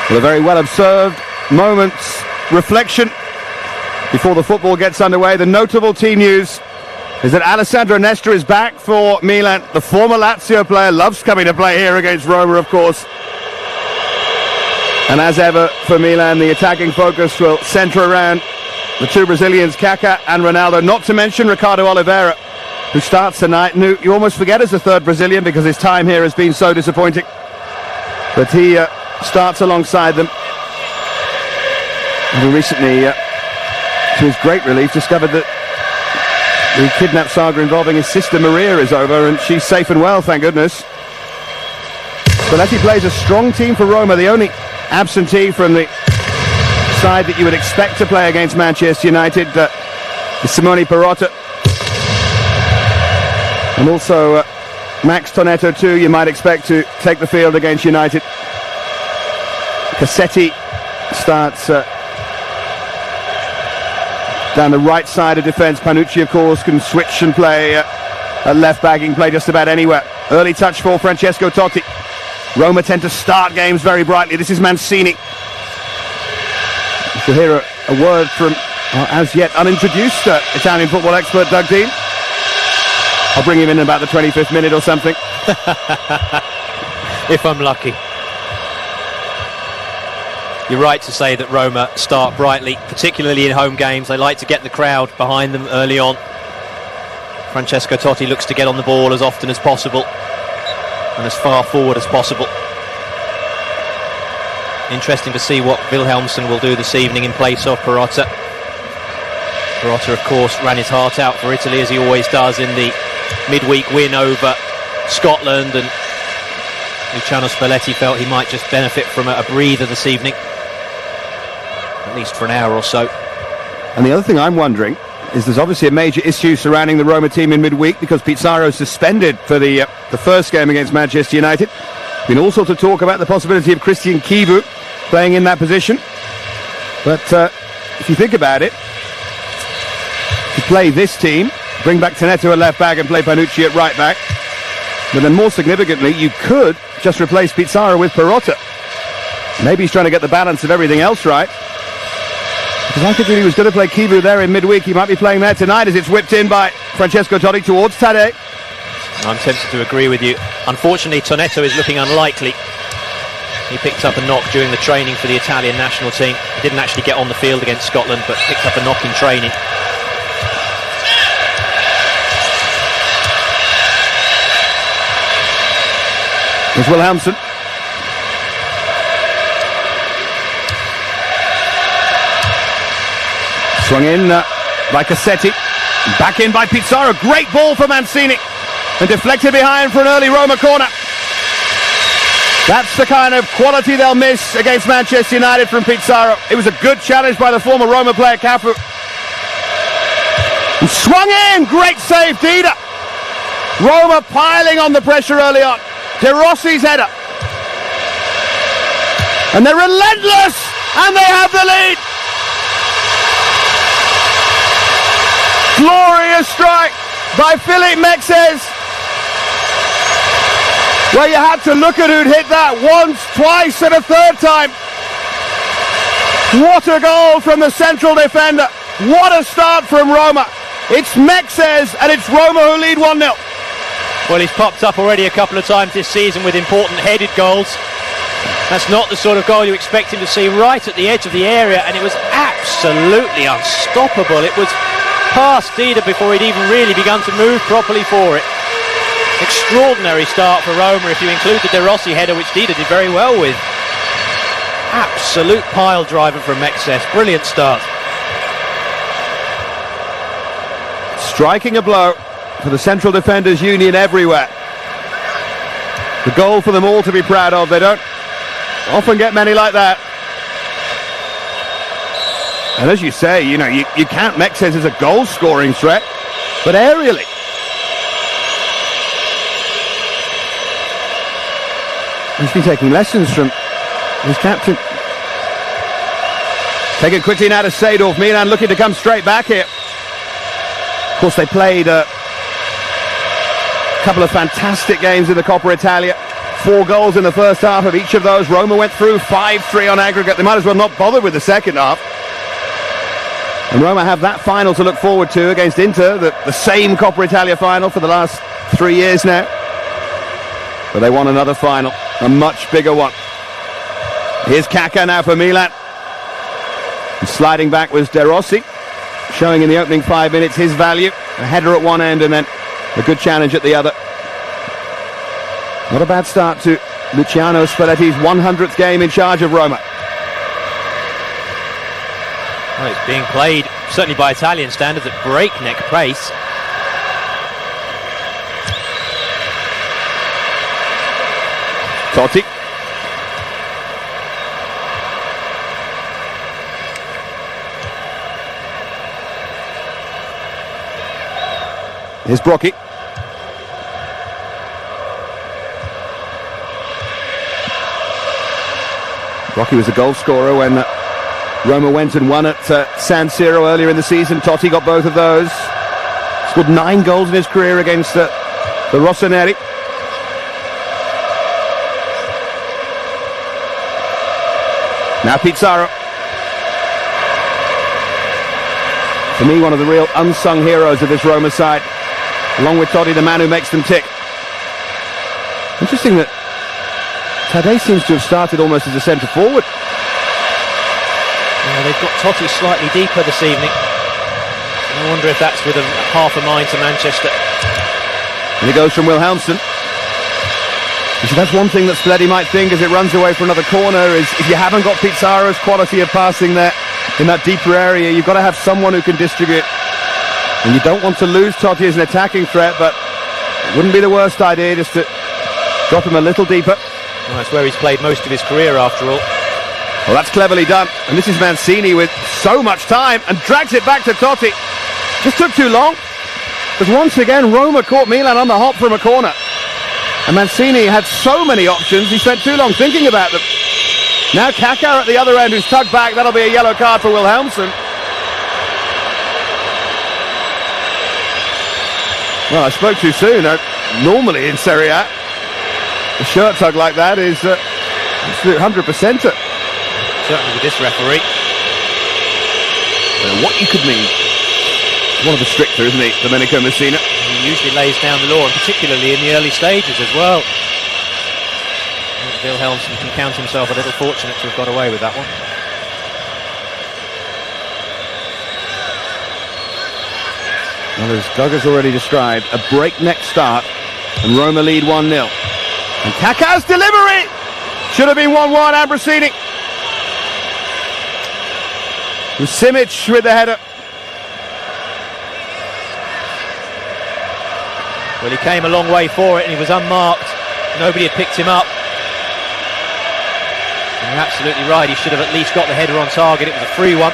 With a very well observed moment's reflection before the football gets underway. The notable team news is that Alessandro Nesta is back for Milan. The former Lazio player loves coming to play here against Roma, of course. And as ever for Milan, the attacking focus will centre around the two Brazilians, Kaká and Ronaldo, not to mention Ricardo Oliveira, who starts tonight, and who you almost forget as the third Brazilian because his time here has been so disappointing. But he starts alongside them. And he recently, to his great relief, discovered that the kidnap saga involving his sister Maria is over, and she's safe and well, thank goodness. Spalletti plays a strong team for Roma, the only absentee from the side that you would expect to play against Manchester United is Simone Perotta. And also Max Tonetto too, you might expect to take the field against United. Cassetti starts down the right side of defence. Panucci, of course, can switch and play at left back. He can play just about anywhere. Early touch for Francesco Totti. Roma tend to start games very brightly. This is Mancini. You should hear a word from as yet unintroduced Italian football expert Doug Dean. I'll bring him in about the 25th minute or something. If I'm lucky. You're right to say that Roma start brightly, particularly in home games. They like to get the crowd behind them early on. Francesco Totti looks to get on the ball as often as possible and as far forward as possible. Interesting to see what Wilhelmsson will do this evening in place of Perotta. Perotta, of course, ran his heart out for Italy, as he always does, in the midweek win over Scotland, and Luciano Spalletti felt he might just benefit from a breather this evening, at least for an hour or so. And the other thing I'm wondering is there's obviously a major issue surrounding the Roma team in midweek because Pizarro is suspended for the first game against Manchester United. Been all sorts of talk about the possibility of Christian Kivu playing in that position. But if you think about it, to play this team, bring back Tonetto at left back and play Panucci at right back. But then more significantly, you could just replace Pizarro with Perotta. Maybe he's trying to get the balance of everything else right. Because I think if he was going to play Kivu there in midweek, he might be playing there tonight as it's whipped in by Francesco Totti towards Tadej. I'm tempted to agree with you. Unfortunately, Tonetto is looking unlikely. He picked up a knock during the training for the Italian national team. He didn't actually get on the field against Scotland, but picked up a knock in training. Here's Wilhelmsson. Swung in by Cassetti. Back in by Pizarro. Great ball for Mancini. And deflected behind for an early Roma corner. That's the kind of quality they'll miss against Manchester United from Pizarro. It was a good challenge by the former Roma player Cafu. And swung in. Great save, Dida. Roma piling on the pressure early on. De Rossi's header. And they're relentless. And they have the lead. Glorious strike by Philippe Mexes, where you had to look at who'd hit that once, twice and a third time. What a goal from the central defender. What a start from Roma. It's Mexes and it's Roma who lead 1-0. Well, he's popped up already a couple of times this season with important headed goals. That's not the sort of goal you expect him to see, right at the edge of the area, and it was absolutely unstoppable. It was past Dida before he'd even really begun to move properly for it. Extraordinary start for Roma if you include the De Rossi header, which Dida did very well with. Absolute pile driver from Mexes. Brilliant start. Striking a blow for the central defenders union everywhere. The goal for them all to be proud of. They don't often get many like that. And as you say, you count Mexes as a goal-scoring threat, but aerially. He's been taking lessons from his captain. Taken quickly now to Seedorf. Milan looking to come straight back here. Of course, they played a couple of fantastic games in the Coppa Italia. 4 goals in the first half of each of those. Roma went through 5-3 on aggregate. They might as well not bother with the second half. And Roma have that final to look forward to against Inter, the same Coppa Italia final for the last 3 years now. But they won another final, a much bigger one. Here's Kaká now for Milan. And sliding back was De Rossi, showing in the opening 5 minutes his value. A header at one end and then a good challenge at the other. Not a bad start to Luciano Spalletti's 100th game in charge of Roma. Well, it's being played, certainly by Italian standards, at breakneck pace. Totti. Here's Brocchi. Brocchi was a goal scorer when Roma went and won at San Siro earlier in the season. Totti got both of those. Scored 9 goals in his career against the Rossoneri. Now Pizarro. For me, one of the real unsung heroes of this Roma side. Along with Totti, the man who makes them tick. Interesting that Tadej seems to have started almost as a centre forward. Yeah, they've got Totti slightly deeper this evening. I wonder if that's with half a mind to Manchester. And he goes from Wilhelmsson. You see, that's one thing that Spalletti might think as it runs away for another corner, is if you haven't got Pizarro's quality of passing there in that deeper area, you've got to have someone who can distribute. And you don't want to lose Totti as an attacking threat, but it wouldn't be the worst idea just to drop him a little deeper. Well, that's where he's played most of his career, after all. Well, that's cleverly done. And this is Mancini with so much time and drags it back to Totti. Just took too long. Because once again, Roma caught Milan on the hop from a corner. And Mancini had so many options, he spent too long thinking about them. Now Kaká at the other end, who's tugged back. That'll be a yellow card for Wilhelmsson. Well, I spoke too soon. Normally in Serie A, a shirt tug like that is 100%er. Certainly with this referee. What you could mean. One of the stricter, isn't he, Domenico Messina? He usually lays down the law, and particularly in the early stages as well. Wilhelmsson can count himself a little fortunate to have got away with that one. Well, as Doug has already described, a breakneck start, and Roma lead 1-0. And Kaká's delivery! Should have been 1-1, Ambrosini. With Simic with the header. Well, he came a long way for it and he was unmarked. Nobody had picked him up. And you're absolutely right, he should have at least got the header on target. It was a free one.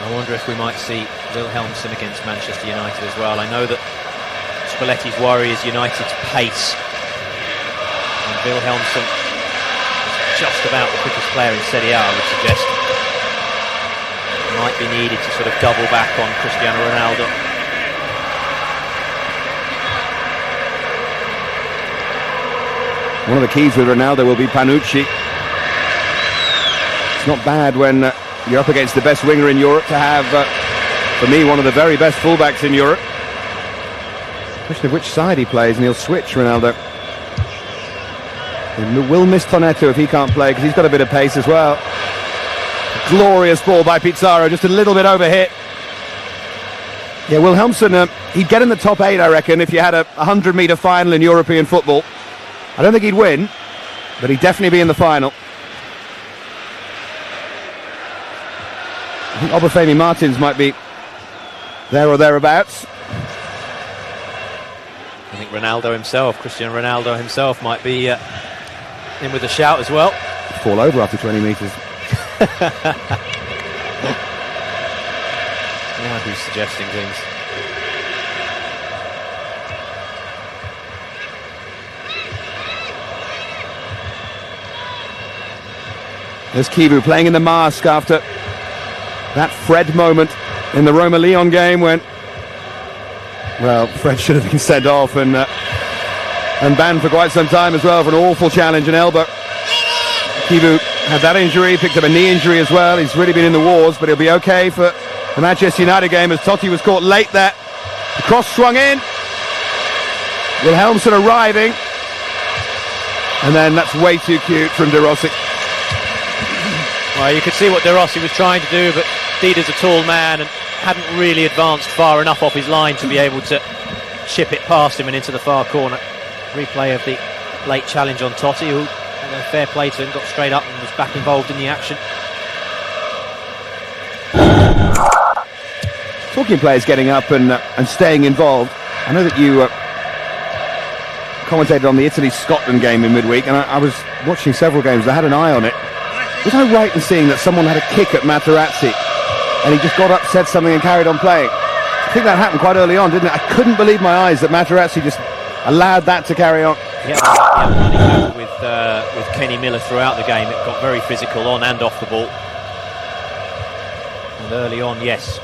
I wonder if we might see Wilhelmsson against Manchester United as well. I know that Spalletti's worry is United's pace. And Wilhelmsson is just about the quickest player in Serie A, I would suggest. Might be needed to sort of double back on Cristiano Ronaldo. One of the keys with Ronaldo will be Panucci. It's not bad when you're up against the best winger in Europe to have, for me, one of the very best fullbacks in Europe. Question of which side he plays, and he'll switch, Ronaldo. He will miss Tonetto if he can't play, because he's got a bit of pace as well. Glorious ball by Pizarro, just a little bit overhit. Yeah, Wilhelmsson, he'd get in the top 8, I reckon, if you had a 100-metre final in European football. I don't think he'd win, but he'd definitely be in the final. I think Obafemi Martins might be there or thereabouts. I think Ronaldo himself, Cristiano Ronaldo himself, might be in with a shout as well. Fall over after 20 metres. Now who's suggesting things? There's Kivu playing in the mask after that Fred moment in the Roma-Lyon game when, well, Fred should have been sent off and banned for quite some time as well for an awful challenge and elbow. Kivu had that injury, picked up a knee injury as well. He's really been in the wars, but he'll be okay for the Manchester United game as Totti was caught late there. The cross swung in. Wilhelmsson arriving. And then that's way too cute from De Rossi. Well, you could see what De Rossi was trying to do, but Dida's a tall man and hadn't really advanced far enough off his line to be able to chip it past him and into the far corner. Replay of the late challenge on Totti, who, although fair play to him, got straight up and was back involved in the action. Talking players getting up and staying involved, I know that you commentated on the Italy-Scotland game in midweek, and I was watching several games. I had an eye on it. Was I right in seeing that someone had a kick at Materazzi and he just got up, said something and carried on playing? I think that happened quite early on, didn't it? I couldn't believe my eyes that Materazzi just allowed that to carry on. Yeah, running back with Kenny Miller throughout the game. It got very physical on and off the ball. And early on, yes,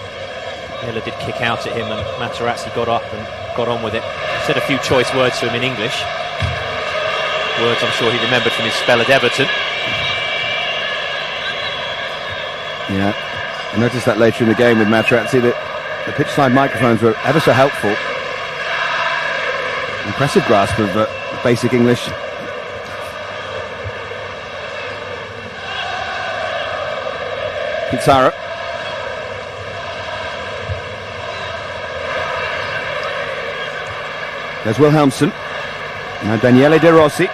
Miller did kick out at him and Materazzi got up and got on with it. He said a few choice words to him in English. Words I'm sure he remembered from his spell at Everton. Yeah, I noticed that later in the game with Materazzi that the pitch side microphones were ever so helpful. Impressive grasp of basic English. Pizarro. There's Wilhelmsson. Now Daniele De Rossi.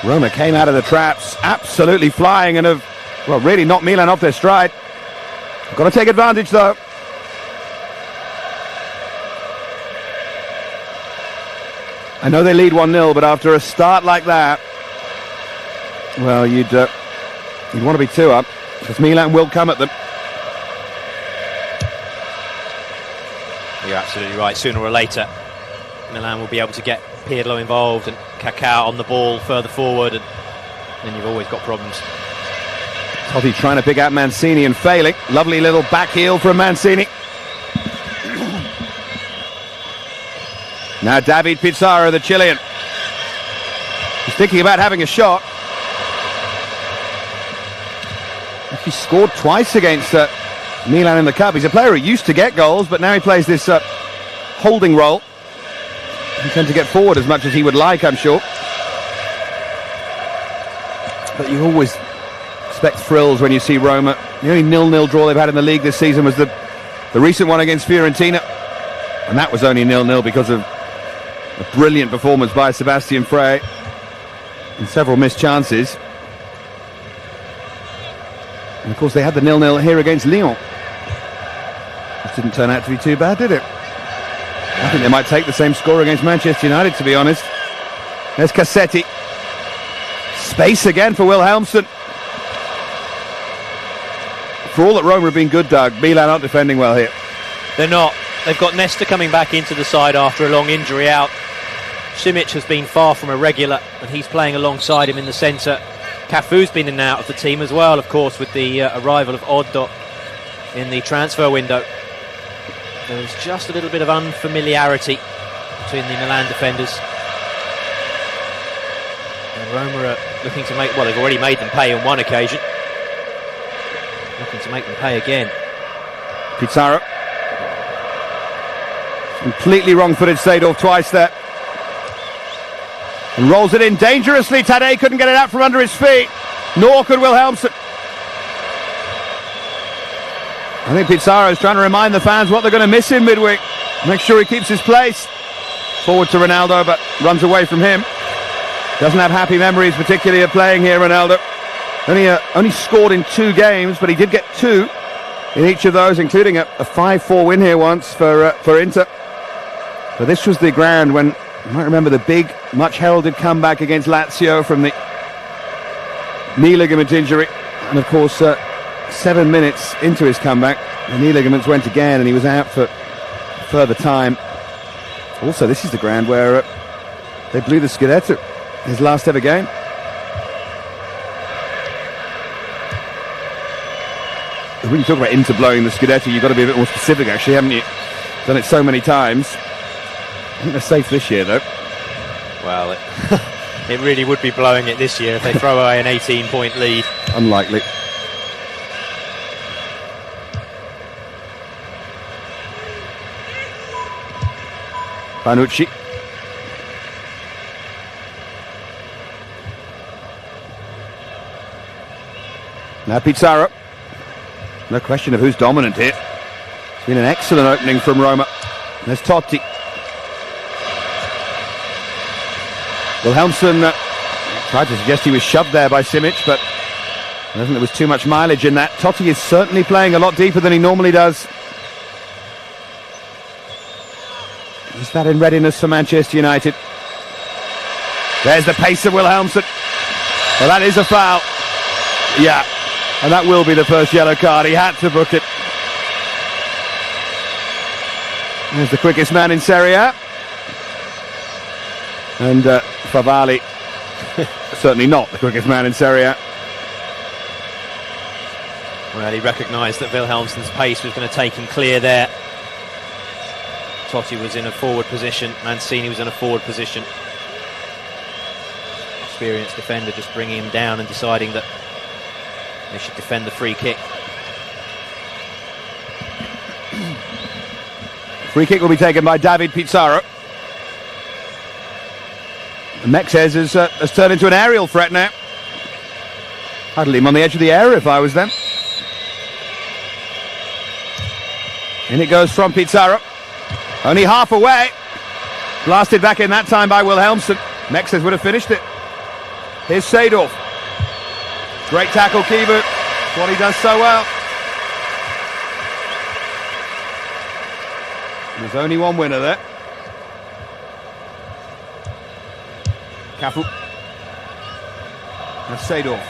Roma came out of the traps absolutely flying and have, well, really knocked Milan off their stride. Got to take advantage though. I know they lead 1-0, but after a start like that, well, you'd want to be 2 up, because Milan will come at them. You're absolutely right. Sooner or later, Milan will be able to get Pirlo involved and Kaká on the ball further forward, and then you've always got problems. Totti trying to pick out Mancini and failing. Lovely little back heel from Mancini. Now David Pizarro, the Chilean. He's thinking about having a shot. He scored twice against Milan in the Cup. He's a player who used to get goals, but now he plays this holding role. He tends to get forward as much as he would like, I'm sure. But you always expect thrills when you see Roma. The only 0-0 draw they've had in the league this season was the recent one against Fiorentina. And that was only 0-0 because of a brilliant performance by Sebastian Frey and several missed chances. And of course they had the 0-0 here against Lyon. This didn't turn out to be too bad, did it? I think they might take the same score against Manchester United, to be honest. There's Cassetti. Space again for Wilhelmsson. For all that Roma have been good, Doug, Milan aren't defending well here. They're not. They've got Nesta coming back into the side after a long injury out. Simic has been far from a regular, and he's playing alongside him in the centre. Cafu's been in and out of the team as well, of course, with the arrival of Oddo in the transfer window. There's just a little bit of unfamiliarity between the Milan defenders. And Roma are looking to make, well, they've already made them pay on one occasion. Looking to make them pay again. Pizarro. Completely wrong-footed Seedorf twice there. And rolls it in dangerously. Tadej couldn't get it out from under his feet. Nor could Wilhelmsson. I think Pizarro is trying to remind the fans what they're going to miss in midweek. Make sure he keeps his place. Forward to Ronaldo, but runs away from him. Doesn't have happy memories, particularly of playing here, Ronaldo. Only scored in 2 games, but he did get 2 in each of those, including a 5-4 win here once for Inter. But this was the ground when, you might remember, the big, much heralded comeback against Lazio from the knee ligament injury. And of course, 7 minutes into his comeback, the knee ligaments went again and he was out for further time. Also, this is the ground where they blew the Scudetto, his last ever game. when you talk about Inter blowing the Scudetto, you've got to be a bit more specific, actually, haven't you? Done it so many times. I think they're safe this year, though. Well, it really would be blowing it this year if they throw away an 18-point lead. Unlikely. Panucci. Now Pizarro. No question of who's dominant here. It's been an excellent opening from Roma. There's Totti. Wilhelmsson tried to suggest he was shoved there by Simic, but I don't think there was too much mileage in that. Totti is certainly playing a lot deeper than he normally does. Is that in readiness for Manchester United? There's the pace of Wilhelmsson. Well, that is a foul. Yeah, and that will be the first yellow card. He had to book it. There's the quickest man in Serie A. And Favali, certainly not the quickest man in Serie A. Well, he recognised that Wilhelmsson's pace was going to take him clear there. Totti was in a forward position, Mancini was in a forward position. Experienced defender just bringing him down and deciding that they should defend the free kick. Free kick will be taken by David Pizarro. Mexes has turned into an aerial threat now. I'd leave him on the edge of the area if I was them. In it goes from Pizarro. Only half away. Blasted back in that time by Wilhelmsson. Mexes would have finished it. Here's Seedorf. Great tackle, Kivu. It's what he does so well. There's only one winner there. Cafu. That's Seedorf.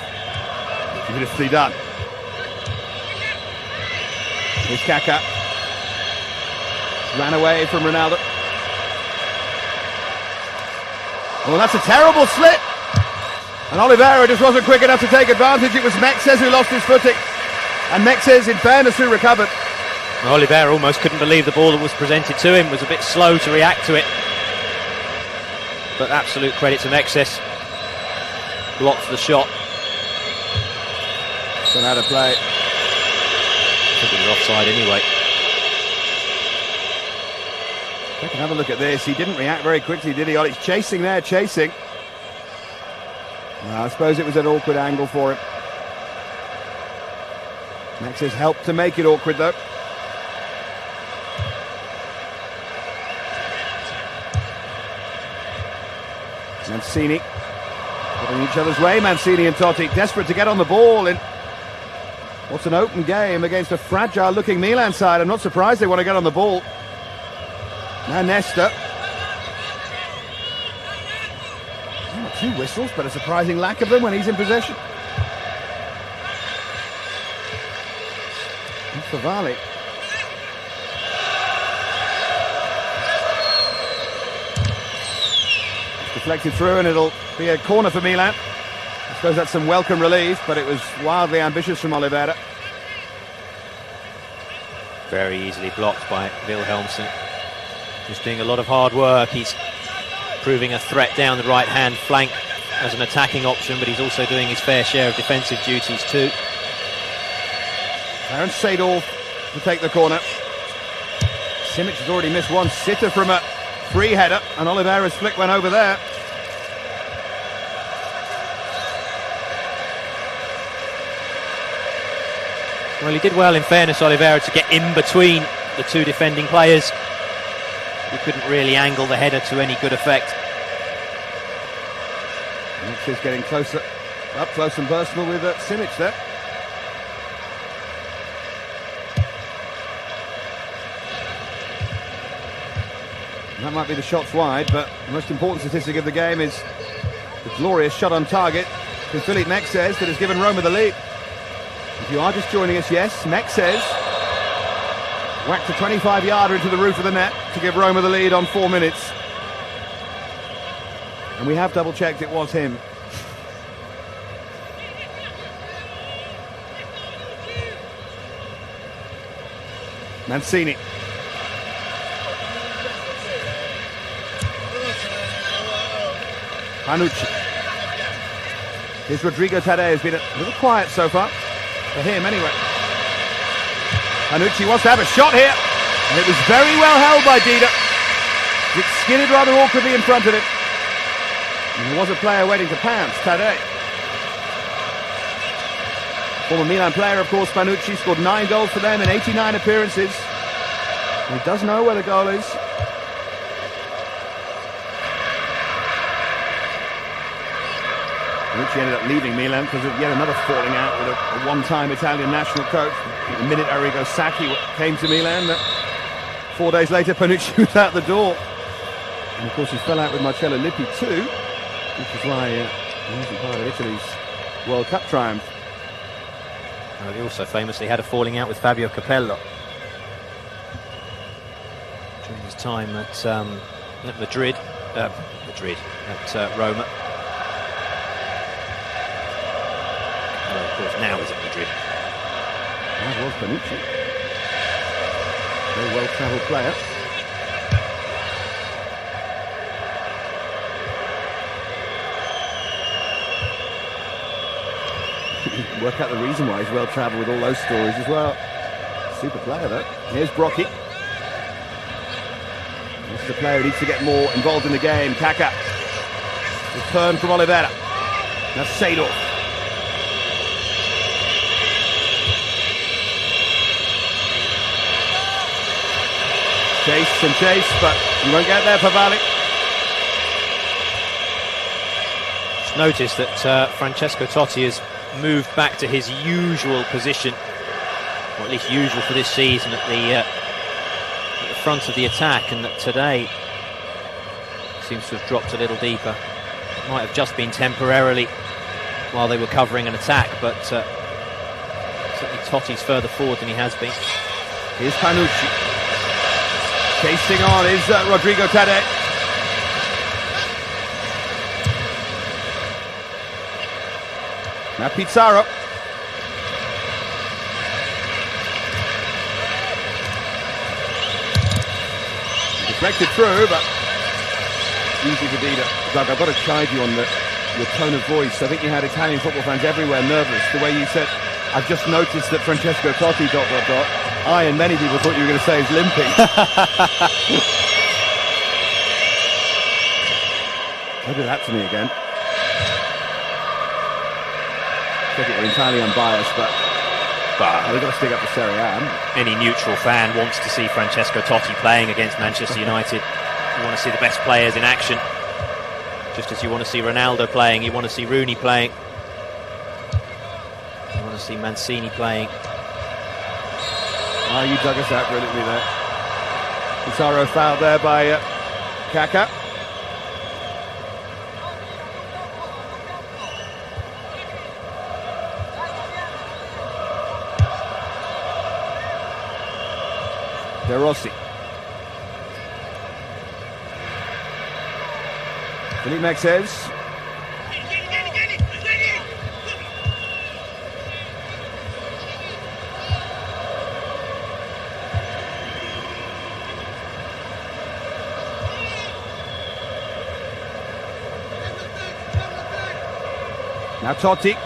Beautifully done. Here's Kaká. Ran away from Ronaldo. Oh, that's a terrible slip. And Oliveira just wasn't quick enough to take advantage. It was Mexes who lost his footing. And Mexes, in fairness, who recovered. Oliveira almost couldn't believe the ball that was presented to him, was a bit slow to react to it. But absolute credit to Mexes. Blocked the shot. Don't know how to play. I think he was offside anyway. We can have a look at this. He didn't react very quickly, did he? Oh, he's chasing there, chasing. Well, I suppose it was an awkward angle for him. Mexes helped to make it awkward, though. Mancini getting each other's way. Mancini and Totti desperate to get on the ball in what's an open game against a fragile-looking Milan side. I'm not surprised they want to get on the ball. Now Nesta. Not 2 whistles, but a surprising lack of them when he's in possession. And Favali. It's deflected through and it'll be a corner for Milan. I suppose that's some welcome relief, but it was wildly ambitious from Oliveira. Very easily blocked by Wilhelmsson. Just doing a lot of hard work. He's proving a threat down the right-hand flank as an attacking option, but he's also doing his fair share of defensive duties too. Clarence Seedorf to take the corner. Simic has already missed one sitter from a free header, and Oliveira's flick went over there. Well, he did well, in fairness, Oliveira, to get in between the 2 defending players. He couldn't really angle the header to any good effect. Mexes getting closer, up close and personal with Simic there. And that might be the shots wide, but the most important statistic of the game is the glorious shot on target from Philippe Mexes that has given Roma the lead. If you are just joining us, yes, Mexes whacked a 25-yarder into the roof of the net to give Roma the lead on 4 minutes. And we have double-checked it was him. Mancini. Panucci. Here's Rodrigo Tadei, has been a little quiet so far. For him, anyway. Panucci wants to have a shot here. And it was very well held by Dida. It skidded rather awkwardly in front of him. And there was a player waiting to pounce, Tadei. Former Milan player, of course, Panucci, scored 9 goals for them in 89 appearances. And he does know where the goal is. Panucci ended up leaving Milan because of yet another falling out with a one-time Italian national coach. The minute Arrigo Sacchi came to Milan, 4 days later Panucci was out the door. And of course he fell out with Marcello Lippi too, which is why he wasn't part of Italy's World Cup triumph. Well, he also famously had a falling out with Fabio Capello during his time at Madrid, at Roma. Well, of course, now he's at Madrid. That was Panucci. Very well-travelled player. Work out the reason why he's well-travelled with all those stories as well. Super player, though. Here's Brocchi. This is a player who needs to get more involved in the game. Kaká. Return from Oliveira. That's Seedorf. Chase and chase, but you won't get there for Valli. Just noticed that Francesco Totti has moved back to his usual position, or at least usual for this season, at the front of the attack, and that today seems to have dropped a little deeper. It might have just been temporarily while they were covering an attack, but certainly Totti's further forward than he has been. Here's Panucci. Chasing on is Rodrigo Tadei. Now Pizarro. Deflected through, but easy for Dida. Doug, I've got to chide you on your tone of voice. I think you had Italian football fans everywhere nervous. The way you said, I've just noticed that Francesco Totti ... I and many people thought you were going to say he's limping. Don't do that to me again. I think we're entirely unbiased, but we've got to stick up for Serie A. Any neutral fan wants to see Francesco Totti playing against Manchester United. You want to see the best players in action. Just as you want to see Ronaldo playing, you want to see Rooney playing. You want to see Mancini playing. Oh, you dug us out brilliantly there. Pizarro fouled there by Kaká. De Rossi. Felipe Mexes. Now Totti. I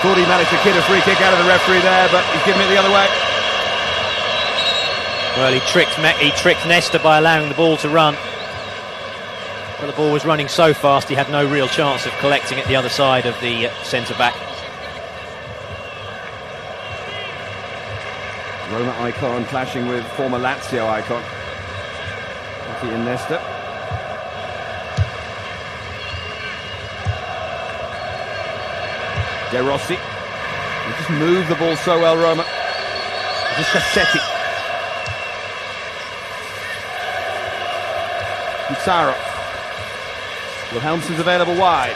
thought he managed to kid a free kick out of the referee there, but he's giving it the other way. Well, he tricked Nesta by allowing the ball to run. But the ball was running so fast he had no real chance of collecting it the other side of the centre-back. Roma icon clashing with former Lazio icon. Totti and Nesta. De Rossi. They just moved the ball so well, Roma. Just Cassetti. Pizarro. Wilhelmsen's available wide.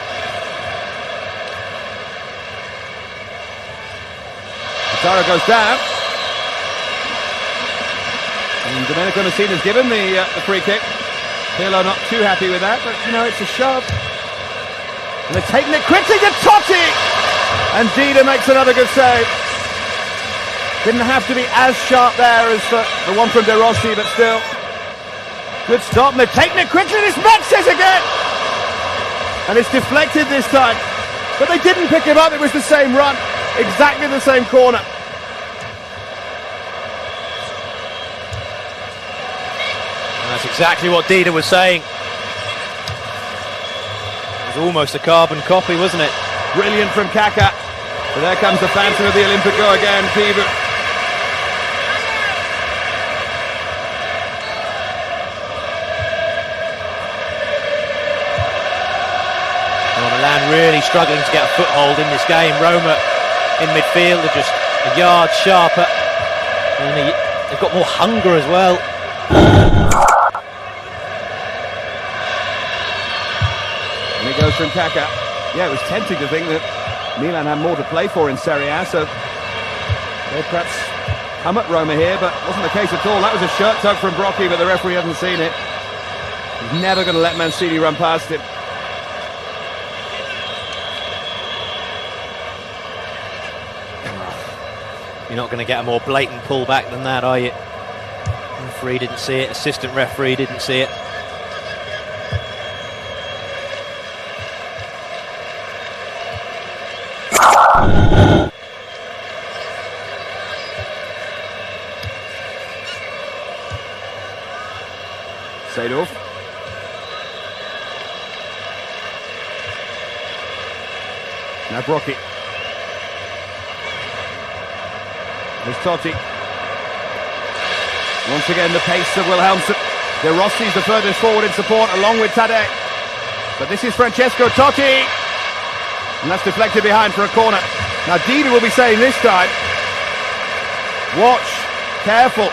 Pizarro goes down. And Domenico Messina's given the free kick. Pirlo not too happy with that, but you know, it's a shove. And they're taking it quickly to Totti! And Dida makes another good save. Didn't have to be as sharp there as the one from De Rossi, but still. Good stop, and they've taken it quickly. It's Mexes again! And it's deflected this time. But they didn't pick him up, it was the same run. Exactly the same corner. And that's exactly what Dida was saying. It was almost a carbon copy, wasn't it? Brilliant from Kaka. So there comes the phantom of the Olympico again, Pivu. Milan really struggling to get a foothold in this game. Roma in midfield are just a yard sharper, and they've got more hunger as well. And it goes from Kaka. Yeah, it was tempting to think that Milan had more to play for in Serie A, so they perhaps come at Roma here, but wasn't the case at all. That was a shirt tug from Brocchi, but the referee hasn't seen it. He's never going to let Mancini run past him. You're not going to get a more blatant pullback than that, are you? Referee didn't see it, assistant referee didn't see it. Seedorf. Now Brocchi. There's Totti. Once again the pace of Wilhelmsen. De Rossi's the furthest forward in support along with Tadej. But this is Francesco Totti. And that's deflected behind for a corner. Now Dida will be saying this time, watch, careful.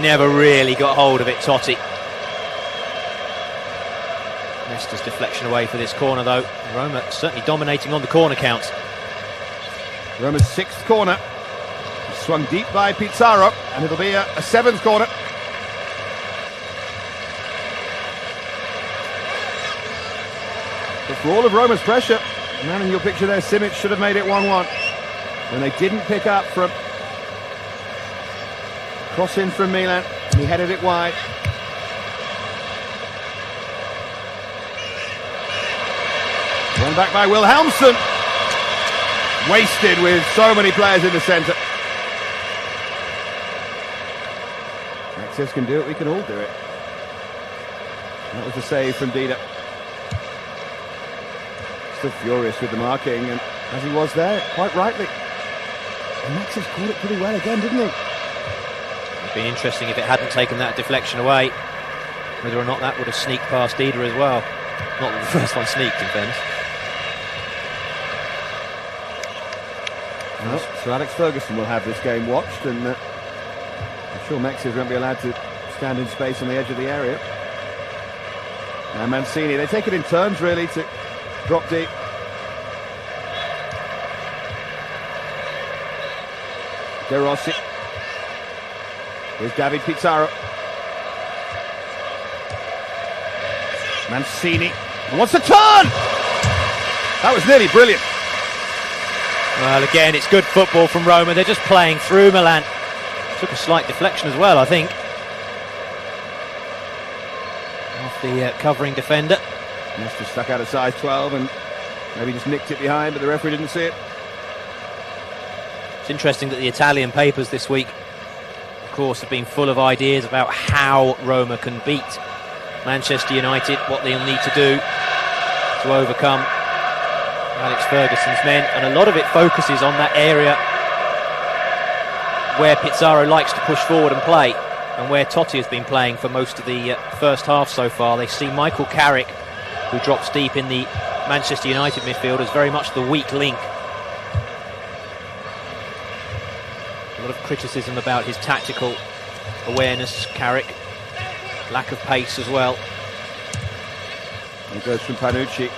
Never really got hold of it, Totti. Nesta's deflection away for this corner though. Roma certainly dominating on the corner counts. Roma's sixth corner. Swung deep by Pizarro, and it'll be a seventh corner. But for all of Roma's pressure, the man in your picture there, Simic, should have made it 1-1. And they didn't pick up from cross in from Milan, and he headed it wide. Run back by Wilhelmsen. Wasted with so many players in the centre. Access can do it, we can all do it. That was the save from Dida. Still furious with the marking, and as he was there, quite rightly. And Maxis caught it pretty well again, didn't he? It'd been interesting if it hadn't taken that deflection away, whether or not that would have sneaked past Dida as well. Not that the first one sneaked, in fairness. Well, so Alex Ferguson will have this game watched, and I'm sure Maxis won't be allowed to stand in space on the edge of the area. Now Mancini, they take it in turns really to drop deep. De Rossi. Here's David Pizarro. Mancini. And what's the turn? That was nearly brilliant. Well, again, it's good football from Roma. They're just playing through Milan. Took a slight deflection as well, I think, off the covering defender. Must have stuck out a size 12 and maybe just nicked it behind, but the referee didn't see it. It's interesting that the Italian papers this week, of course, have been full of ideas about how Roma can beat Manchester United, what they'll need to do to overcome Alex Ferguson's men, and a lot of it focuses on that area where Pizarro likes to push forward and play, and where Totti has been playing for most of the first half so far. They see Michael Carrick, who drops deep in the Manchester United midfield, as very much the weak link. A lot of criticism about his tactical awareness, Carrick. Lack of pace as well. It goes from Panucci.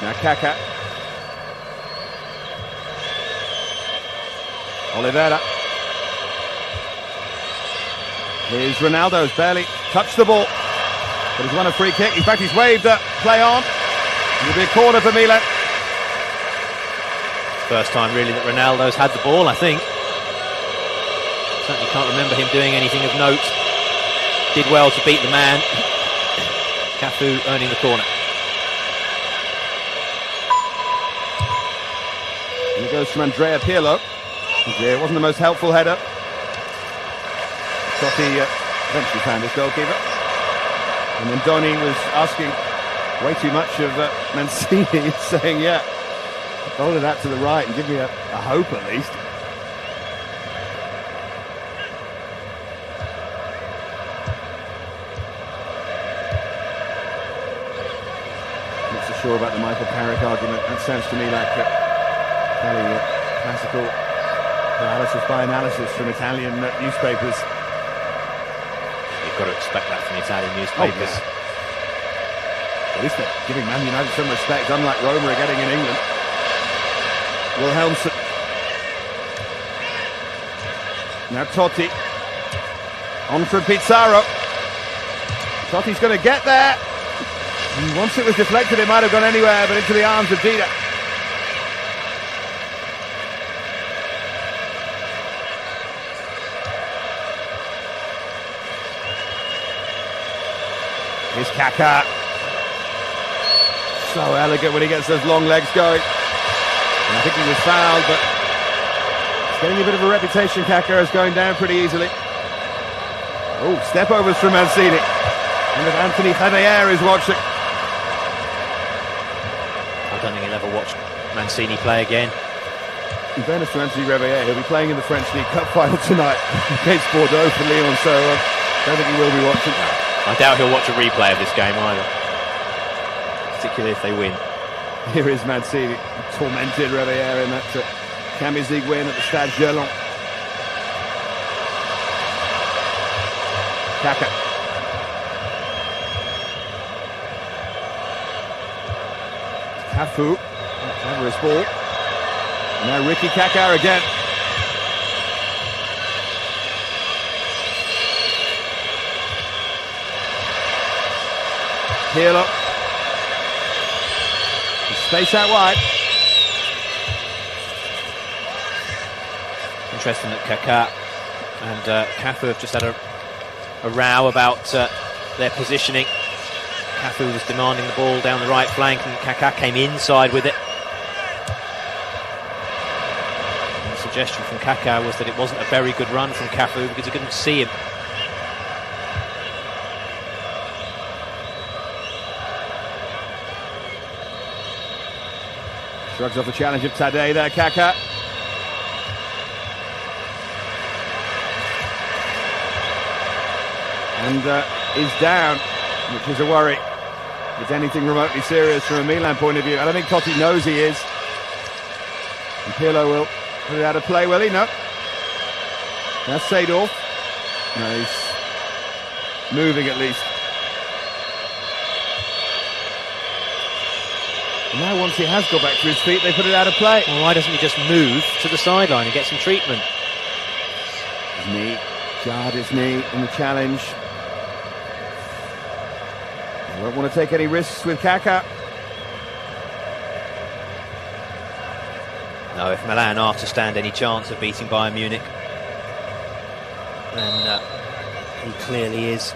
Now Kaka. Oliveira. Here's Ronaldo's barely touched the ball. But he's won a free kick. In fact, he's waved play on. It'll be a corner for Milan. First time really that Ronaldo's had the ball, I think. Certainly can't remember him doing anything of note. Did well to beat the man. Cafu earning the corner. And it goes from Andrea Pirlo. Yeah, it wasn't the most helpful header. Totti eventually found his goalkeeper. And then Donny was asking way too much of Mancini, saying, yeah, bowl it out to the right and give me a hope at least. Not so sure about the Michael Carrick argument. That sounds to me like fairly classical paralysis by analysis from Italian newspapers. You've got to expect that from Italian newspapers. Oh, yeah. At least they're giving Man United some respect, unlike Roma are getting in England. Wilhelmsen. Now Totti. On from Pizarro. Totti's going to get there. And once it was deflected, it might have gone anywhere, but into the arms of Dida. Here's Kaká. So elegant when he gets those long legs going. And I think he was fouled, but he's getting a bit of a reputation, Kaká, as going down pretty easily. Oh, step overs from Mancini. And if Anthony Javier is watching. I don't think he'll ever watch Mancini play again. In fairness to Anthony Javier, he'll be playing in the French League Cup final tonight against Bordeaux for Lyon, so I don't think he will be watching. I doubt he'll watch a replay of this game either, particularly if they win. Here is Mancini, tormented Revier in that Champions League win at the Stade Gerland. Kaká. Cafu, clever his ball. Now Ricky Kaká again. Pirlo. Space out wide. Interesting that Kaká and Cafu have just had a row about their positioning. Cafu was demanding the ball down the right flank and Kaká came inside with it. And the suggestion from Kaká was that it wasn't a very good run from Cafu because he couldn't see him. Shrugs off the challenge of Tadej there, Kaká. And is down, which is a worry. If it's anything remotely serious from a Milan point of view. I don't think Totti knows he is. And Pirlo will put it out of play, will he? No. That's Seedorf. No, he's moving at least. And now once he has got back to his feet, they put it out of play. Well, why doesn't he just move to the sideline and get some treatment? His knee, jarred his knee in the challenge. They won't want to take any risks with Kaká. No, if Milan are to stand any chance of beating Bayern Munich, then he clearly is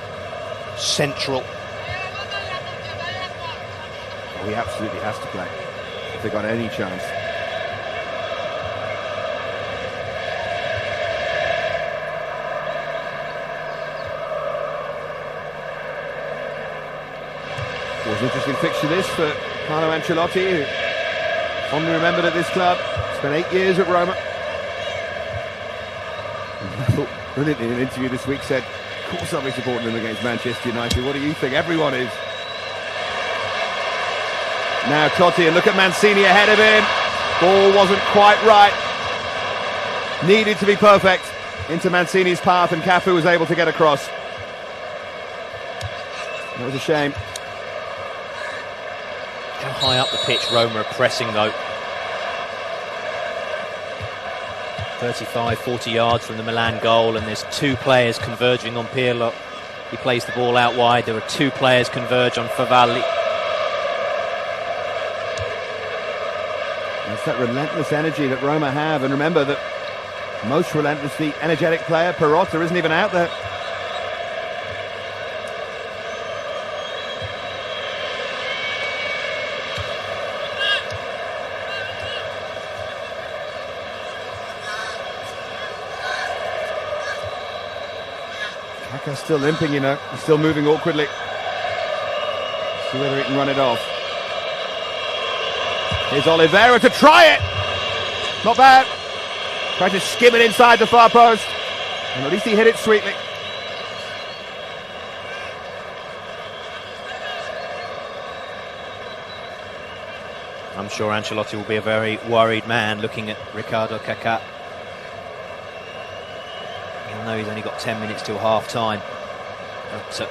central. He absolutely has to play if they've got any chance. It was an interesting fixture this for Carlo Ancelotti, who fondly remembered at this club, spent 8 years at Roma. And I thought brilliantly in an interview this week said, of course I'll be supporting them against Manchester United. What do you think? Everyone is. Now Totti, and look at Mancini ahead of him. Ball wasn't quite right. Needed to be perfect into Mancini's path, and Cafu was able to get across. That was a shame. How high up the pitch Roma are pressing though. 35, 40 yards from the Milan goal, and there's two players converging on Pirlo He plays the ball out wide. There are two players converge on Favalli. It's that relentless energy that Roma have, and remember that most relentlessly energetic player, Perotta, isn't even out there. Kaka's still limping, you know. He's still moving awkwardly. See whether he can run it off. Here's Oliveira to try it! Not bad. Tried to skim it inside the far post. And at least he hit it sweetly. I'm sure Ancelotti will be a very worried man looking at Ricardo Kaká. He'll know he's only got 10 minutes till half time. But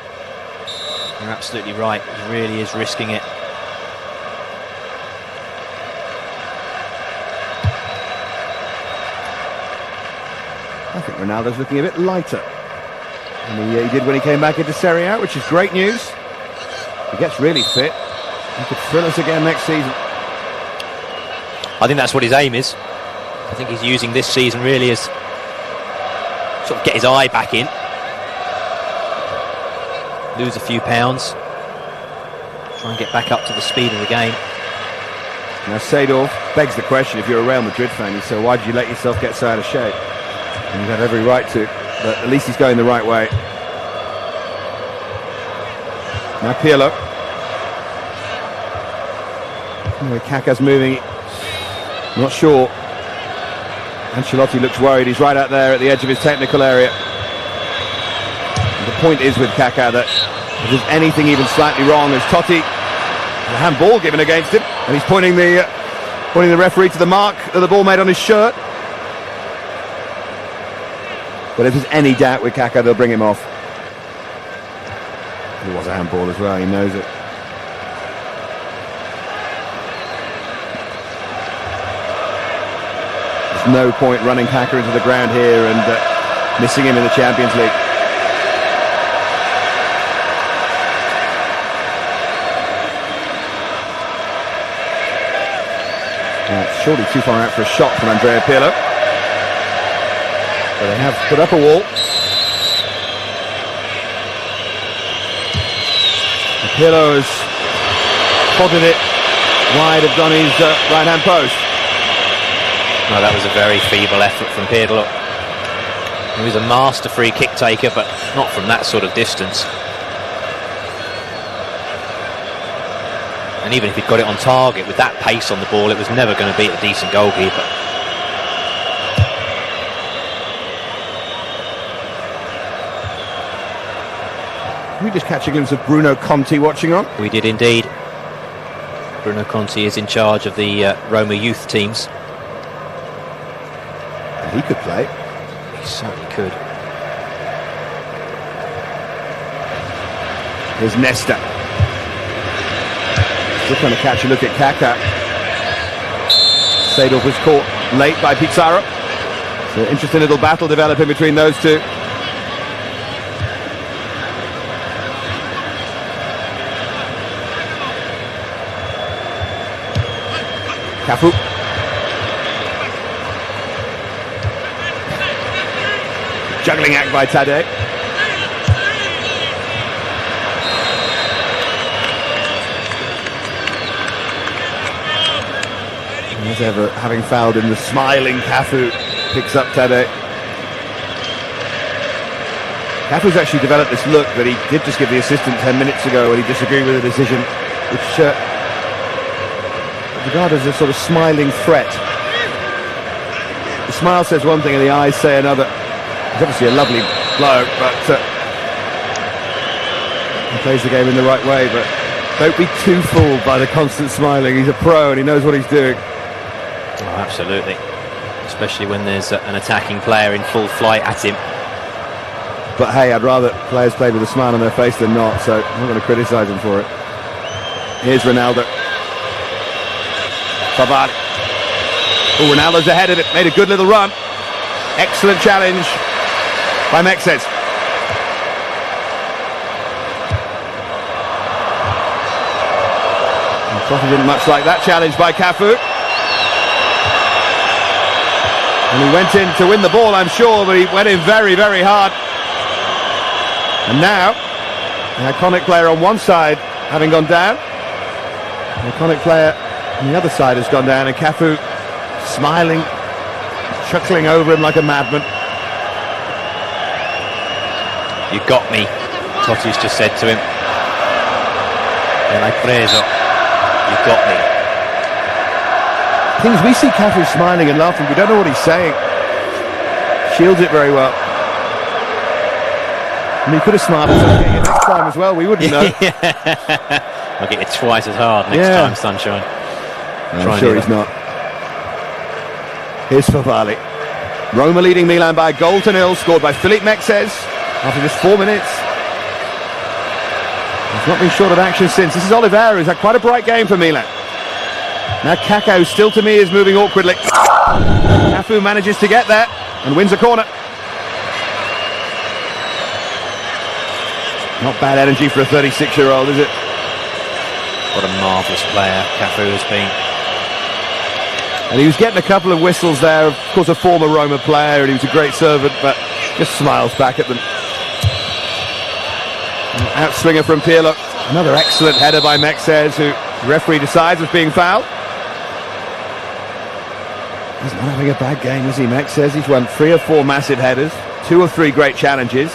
you're absolutely right, he really is risking it. I think Ronaldo's looking a bit lighter than he did when he came back into Serie A, which is great news. If he gets really fit, he could thrill us again next season. I think that's what his aim is. I think he's using this season really as sort of get his eye back in, lose a few pounds, try and get back up to the speed of the game. Now Seedorf begs the question, if you're a Real Madrid fan, you say, why did you let yourself get so out of shape? And you've had every right to, but at least he's going the right way. Now Pirlo. Kaka's moving. Not sure. Ancelotti looks worried. He's right out there at the edge of his technical area. And the point is with Kaká that if there's anything even slightly wrong, there's Totti, a handball given against him, and he's pointing the referee to the mark that the ball made on his shirt. But if there's any doubt with Kaká, they'll bring him off. It was a handball as well, he knows it. There's no point running Kaká into the ground here and missing him in the Champions League. Surely too far out for a shot from Andrea Pirlo. But they have put up a wall. Pirlo has spotted it wide of Donny's right-hand post. No, that was a very feeble effort from Pirlo. He was a master free kick taker, but not from that sort of distance. And even if he'd got it on target with that pace on the ball, it was never going to beat a decent goalkeeper. Can we just catch a glimpse of Bruno Conti watching on? We did indeed. Bruno Conti is in charge of the Roma youth teams. He could play. He certainly could. Here's Nesta. Still trying to catch a look at Kaká. Seedorf was caught late by Pizarro. So interesting little battle developing between those two. Cafu. Juggling act by Tadej. As ever, having fouled him, the smiling Cafu picks up Tadej. Cafu's actually developed this look that he did just give the assistant 10 minutes ago when he disagreed with the decision, which regarded as a sort of smiling threat. The smile says one thing and the eyes say another. He's obviously a lovely bloke, but he plays the game in the right way, but don't be too fooled by the constant smiling. He's a pro and he knows what he's doing. Oh, absolutely. Especially when there's an attacking player in full flight at him. But hey, I'd rather players play with a smile on their face than not, so I'm not going to criticise him for it. Here's Ronaldo. Favalli. Oh, Ronaldo's ahead of it, made a good little run. Excellent challenge by Mexes. Totti didn't much like that challenge by Cafu. And he went in to win the ball, I'm sure, but he went in very, very hard. And now, the iconic player on one side having gone down, the iconic player on the other side has gone down, and Cafu smiling, chuckling over him like a madman. You got me, Totti's just said to him. And I preso. You got me. Things we see Cafu smiling and laughing, we don't know what he's saying. Shields it very well. And he could have smiled at us getting it next time as well, we wouldn't know. I'll get you twice as hard next time, Sunshine. I'm sure he's not. Here's Favali. Roma leading Milan by a goal to nil, scored by Felipe Mexes after just 4 minutes. He's not been short of action since. This is Oliveira, who's had quite a bright game for Milan. Now Kakao, still to me, is moving awkwardly. Cafu manages to get there and wins a corner. Not bad energy for a 36-year-old, is it? What a marvellous player Cafu has been. And he was getting a couple of whistles there. Of course, a former Roma player, and he was a great servant, but just smiles back at them. An outswinger from Pirlo. Another excellent header by Mexes, who the referee decides was being fouled. He's not having a bad game, is he, Mexes? He's won 3 or 4 massive headers, 2 or 3 great challenges,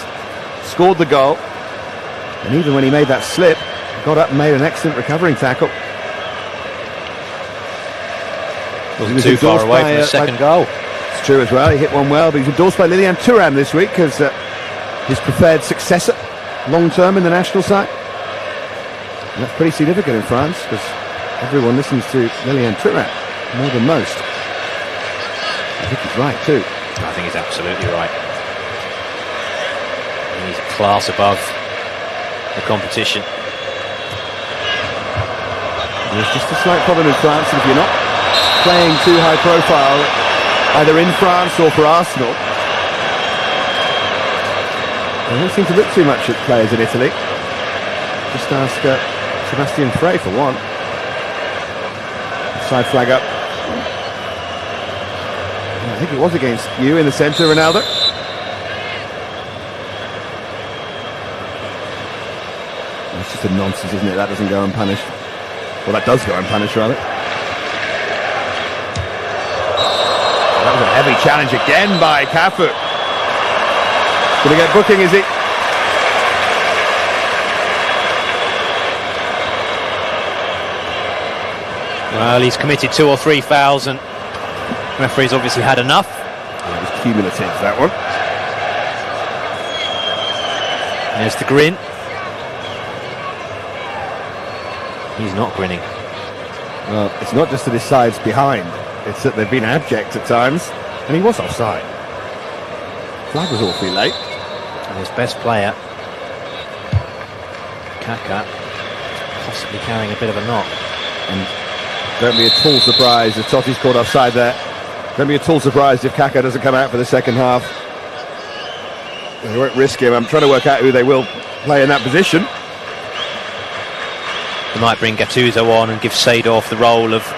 scored the goal, and even when he made that slip, got up and made an excellent recovering tackle. Wasn't too far away from the second goal. It's true as well, he hit one well, but he's endorsed by Lilian Thuram this week as his preferred successor long-term in the national side. And that's pretty significant in France, because everyone listens to Lilian Thuram more than most. I think he's right too. I think he's absolutely right. He's a class above the competition. There's just a slight problem in France if you're not playing too high profile, either in France or for Arsenal. They don't seem to look too much at players in Italy. Just ask Sebastian Frey for one. Side flag up. I think it was against you in the centre, Ronaldo. It's just a nonsense, isn't it? That doesn't go unpunished. Well, that does go unpunished, rather. That was a heavy challenge again by Cafu. Going to get booking, is he? Well, he's committed 2 or 3 fouls, and referee's obviously had enough. Yeah, it was cumulative, that one. There's the grin. He's not grinning. Well, it's not just that his side's behind, it's that they've been abject at times, and he was offside. Flag was awfully late. And his best player, Kaka, possibly carrying a bit of a knock. And don't be at all surprised if Totti's caught offside there. Don't be at all surprised if Kaka doesn't come out for the second half. They won't risk him. I'm trying to work out who they will play in that position. They might bring Gattuso on and give Seedorf the role of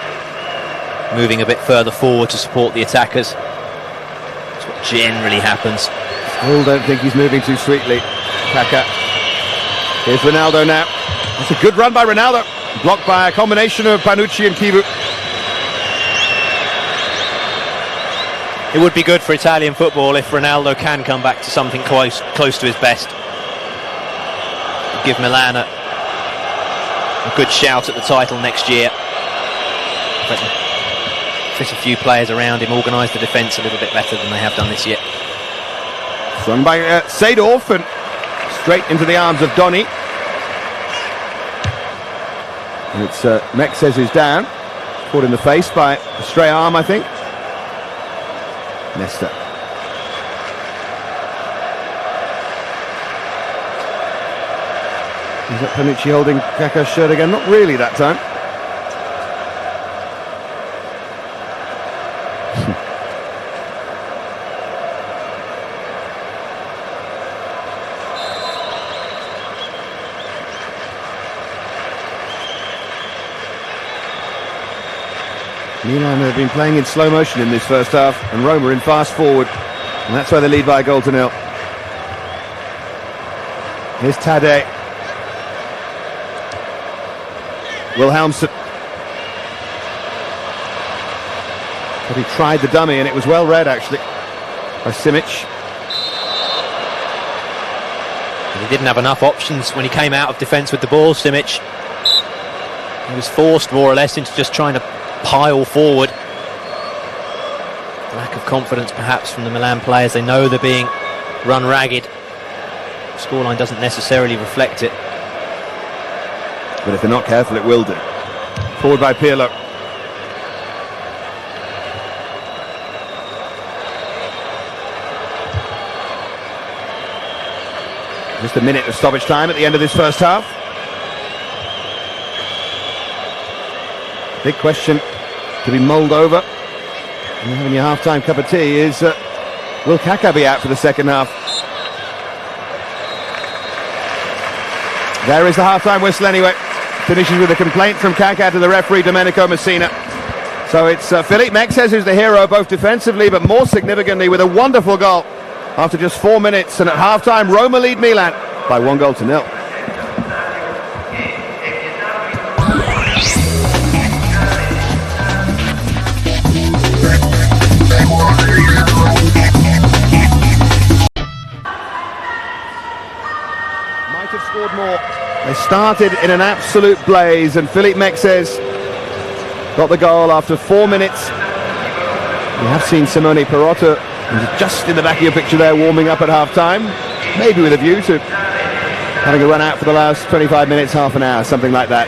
moving a bit further forward to support the attackers. That's what generally happens. Still don't think he's moving too sweetly, Kaka. Here's Ronaldo now. That's a good run by Ronaldo. Blocked by a combination of Panucci and Kivu. It would be good for Italian football if Ronaldo can come back to something close to his best. Give Milan a good shout at the title next year. Fit a few players around him, organise the defence a little bit better than they have done this year. Run by Seedorf and straight into the arms of Donny. And it's Mexes who's down, caught in the face by a stray arm, I think. Nesta. Is that Panucci holding Kaka's shirt again? Not really that time. Milan have been playing in slow motion in this first half, and Roma in fast forward, and that's why they lead by a goal to nil. Here's Tadej. Wilhelmsen. But he tried the dummy, and it was well read actually by Simic. He didn't have enough options when he came out of defence with the ball, Simic. He was forced more or less into just trying to pile forward. Lack of confidence perhaps from the Milan players. They know they're being run ragged. The scoreline doesn't necessarily reflect it. But if they're not careful, it will do. Forward by Pirlo. Just a minute of stoppage time at the end of this first half. Big question to be mulled over and having your half-time cup of tea is, will Kaká be out for the second half? There is the half-time whistle anyway. Finishes with a complaint from Kaká to the referee, Domenico Messina. So it's Felipe Mexes who's the hero, both defensively but more significantly with a wonderful goal after just 4 minutes. And at half-time, Roma lead Milan by 1 goal to nil. Might have scored more. They started in an absolute blaze, and Felipe Mexes got the goal after 4 minutes. We have seen Simone Perrotta, who's just in the back of your picture there, warming up at half-time, maybe with a view to having a run out for the last 25 minutes, half an hour, something like that.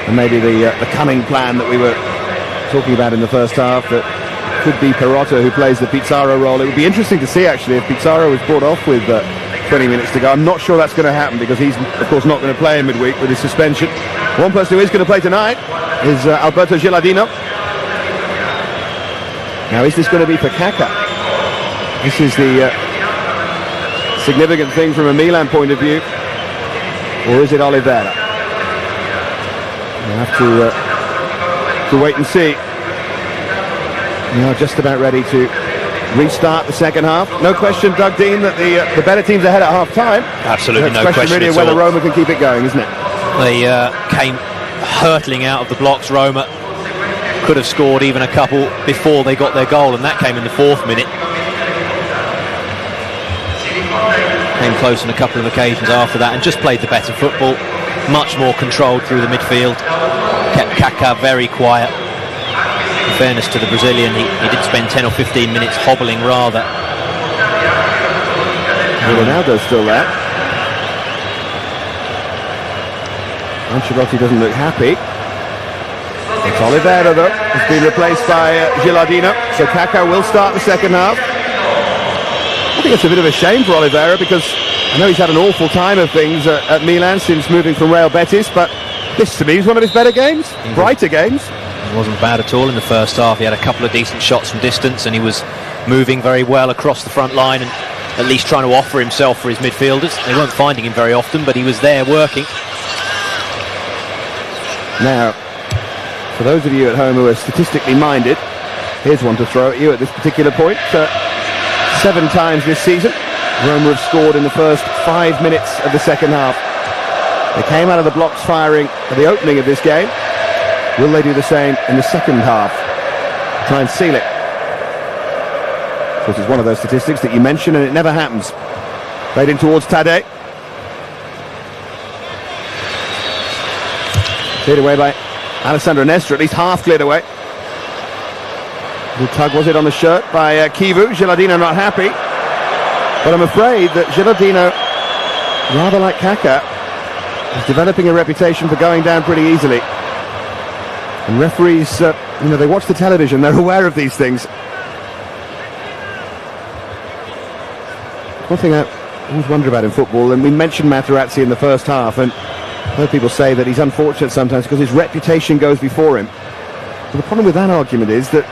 And maybe the cunning plan that we were talking about in the first half, that could be Perrotta who plays the Pizarro role. It would be interesting to see actually if Pizarro was brought off with 20 minutes to go. I'm not sure that's going to happen because he's of course not going to play in midweek with his suspension. One person who is going to play tonight is Alberto Gilardino. Now is this going to be for Kaká? This is the significant thing from a Milan point of view, or is it Oliveira? We'll have to wait and see. We are just about ready to restart the second half. No question, Doug Dean, that the better team's ahead at half-time. Absolutely no question really at whether all. Roma can keep it going, isn't it? They came hurtling out of the blocks. Roma could have scored even a couple before they got their goal, and that came in the 4th minute. Came close on a couple of occasions after that and just played the better football. Much more controlled through the midfield. Kept Kaká very quiet. In fairness to the Brazilian, he did spend 10 or 15 minutes hobbling rather. Ronaldo's still there. Ancelotti doesn't look happy. It's Oliveira though, who's been replaced by Gilardino, so Kaká will start the second half. I think it's a bit of a shame for Oliveira because I know he's had an awful time of things at Milan since moving from Real Betis, but this to me is one of his better games, brighter games. He wasn't bad at all in the first half. He had a couple of decent shots from distance and he was moving very well across the front line and at least trying to offer himself for his midfielders. They weren't finding him very often, but he was there working. Now, for those of you at home who are statistically minded, here's one to throw at you at this particular point. 7 times this season, Roma have scored in the first 5 minutes of the second half. They came out of the blocks firing at the opening of this game. Will they do the same in the second half? Try and seal it. Of course, it's one of those statistics that you mention and it never happens. Played in towards Tadej. Cleared away by Alessandro Nesta, at least half cleared away. Little tug was it on the shirt by Kivu. Gilardino not happy. But I'm afraid that Gilardino, rather like Kaká, is developing a reputation for going down pretty easily. And referees, they watch the television, they're aware of these things. One thing I always wonder about in football, and we mentioned Materazzi in the first half, and I've heard people say that he's unfortunate sometimes because his reputation goes before him. But the problem with that argument is that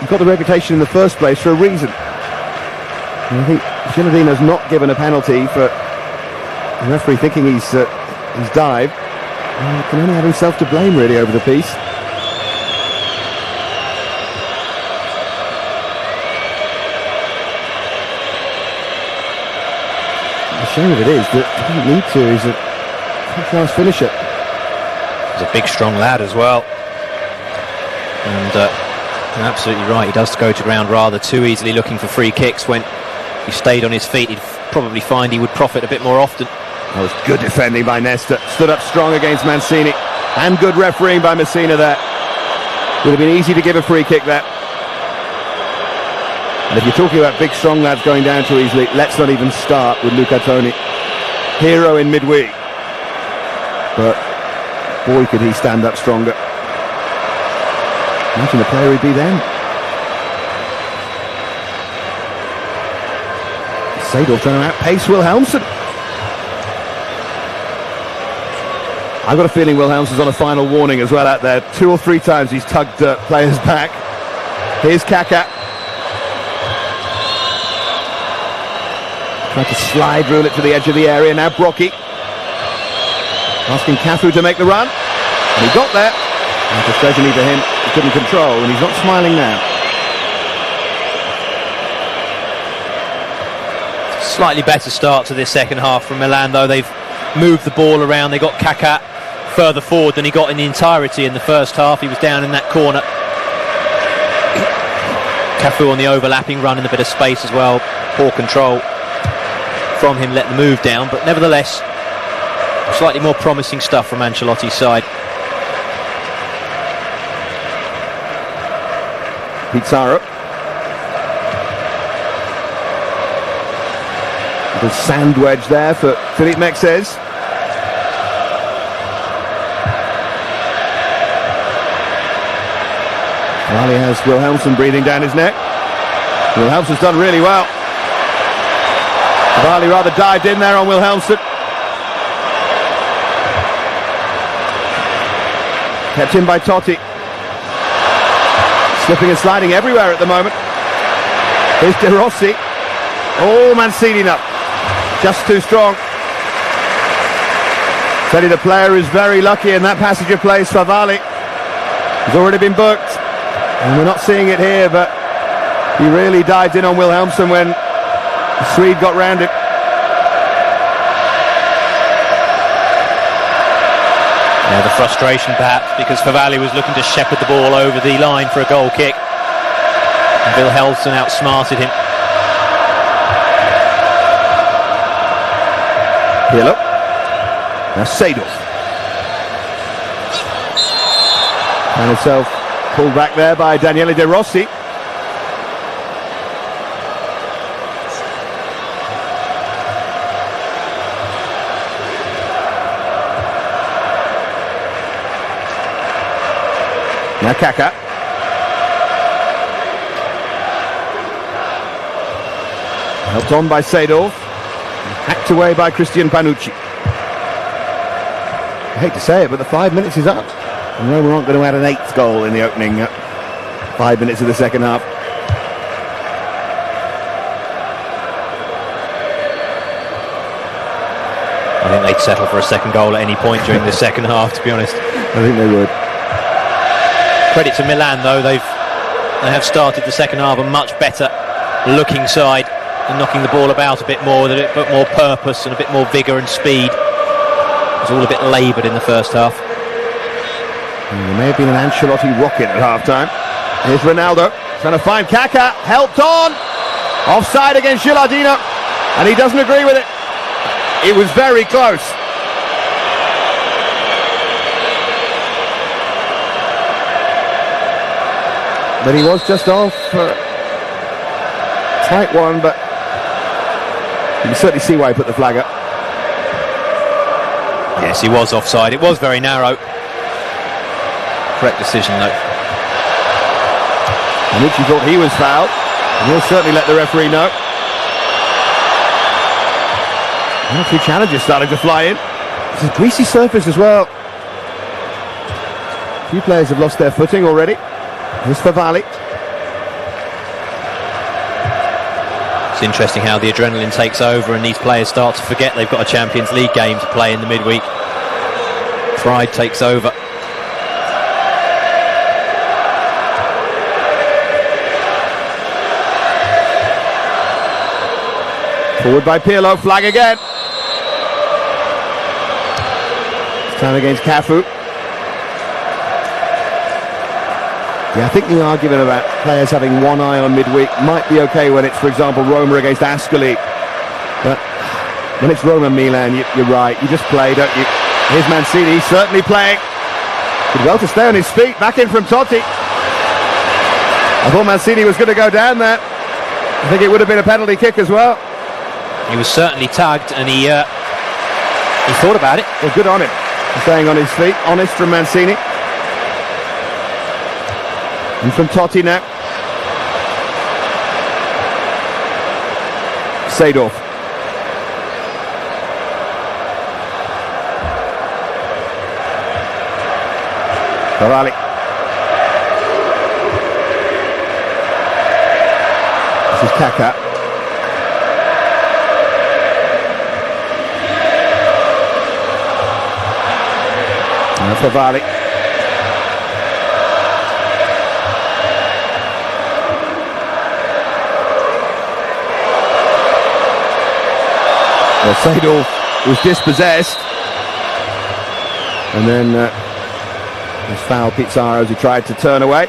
he got the reputation in the first place for a reason. And I think Gilardino's not given a penalty for the referee thinking he's dived. He can only have himself to blame really over the piece. shame of it is that he didn't need to. He's a first-class finisher. He's a big, strong lad as well. And you're absolutely right, he does go to ground rather too easily looking for free kicks. When he stayed on his feet, he'd probably find he would profit a bit more often. That was good defending by Nesta. Stood up strong against Mancini. And good refereeing by Messina there. Would have been easy to give a free kick there. And if you're talking about big, strong lads going down too easily, let's not even start with Luca Toni. Hero in midweek. But boy, could he stand up stronger. Imagine the player he'd be then. Seedorf trying to outpace Wilhelmsen. I've got a feeling Wilhelmsen's on a final warning as well out there. 2 or 3 times he's tugged players back. Here's Kaká. Tried to slide rule it to the edge of the area. Now Brocchi. Asking Cafu to make the run. And he got there. And frustratingly for him, he couldn't control, and he's not smiling now. Slightly better start to this second half from Milan, though. They've moved the ball around. They got Kaká further forward than he got in the entirety in the first half. He was down in that corner. Cafu on the overlapping run in a bit of space as well. Poor control from him, let the move down, but nevertheless slightly more promising stuff from Ancelotti's side. Pizarro. Little sand wedge there for Philippe Mexes. While he has Wilhelmsen breathing down his neck. Wilhelmsen's done really well. Cavalli rather dived in there on Wilhelmsen. Kept in by Totti. Slipping and sliding everywhere at the moment. Here's De Rossi. Oh, Mancini now. Just too strong. Tell you, the player is very lucky in that passage of play. Favalli has already been booked. And we're not seeing it here, but he really dived in on Wilhelmsen when the Swede got round him. Yeah, the frustration perhaps, because Favalli was looking to shepherd the ball over the line for a goal kick. And Wilhelmsen outsmarted him. Pirlo. Now Seedorf. And himself pulled back there by Daniele De Rossi. Now Kaká. Helped on by Seedorf. Hacked away by Christian Panucci. I hate to say it, but the 5 minutes is up. And Roma aren't going to add an 8th goal in the opening 5 minutes of the second half. I think they'd settle for a second goal at any point during the second half, to be honest. I think they would. Credit to Milan, though. They have started the second half a much better looking side and knocking the ball about a bit more with a bit more purpose and a bit more vigour and speed. It was all a bit laboured in the first half. There may have been an Ancelotti rocket at half-time. Here's Ronaldo trying to find Kaká, helped on, offside against Gilardino, and he doesn't agree with it. It was very close. But he was just off. Tight one, but you can certainly see why he put the flag up. Yes, he was offside. It was very narrow. Correct decision, though. Panucci thought he was fouled, and he'll certainly let the referee know. And a few challenges starting to fly in. It's a greasy surface as well. A few players have lost their footing already. Here's Favalli. It's interesting how the adrenaline takes over and these players start to forget they've got a Champions League game to play in the midweek. Pride takes over. Forward by Pirlo, flag again. time against Cafu. Yeah, I think the argument about players having one eye on midweek might be okay when it's, for example, Roma against Ascoli. But when it's Roma-Milan, you're right. You just play, don't you? Here's Mancini, he's certainly playing. Did well to stay on his feet. Back in from Totti. I thought Mancini was going to go down there. I think it would have been a penalty kick as well. He was certainly tagged, and he thought about it. Well, good on him. Staying on his feet. Honest from Mancini. And from Totti now. Seedorf. Barali. This is Kaká. And for Varley. Well, Seedorf was dispossessed. And then his foul Pizarro as he tried to turn away.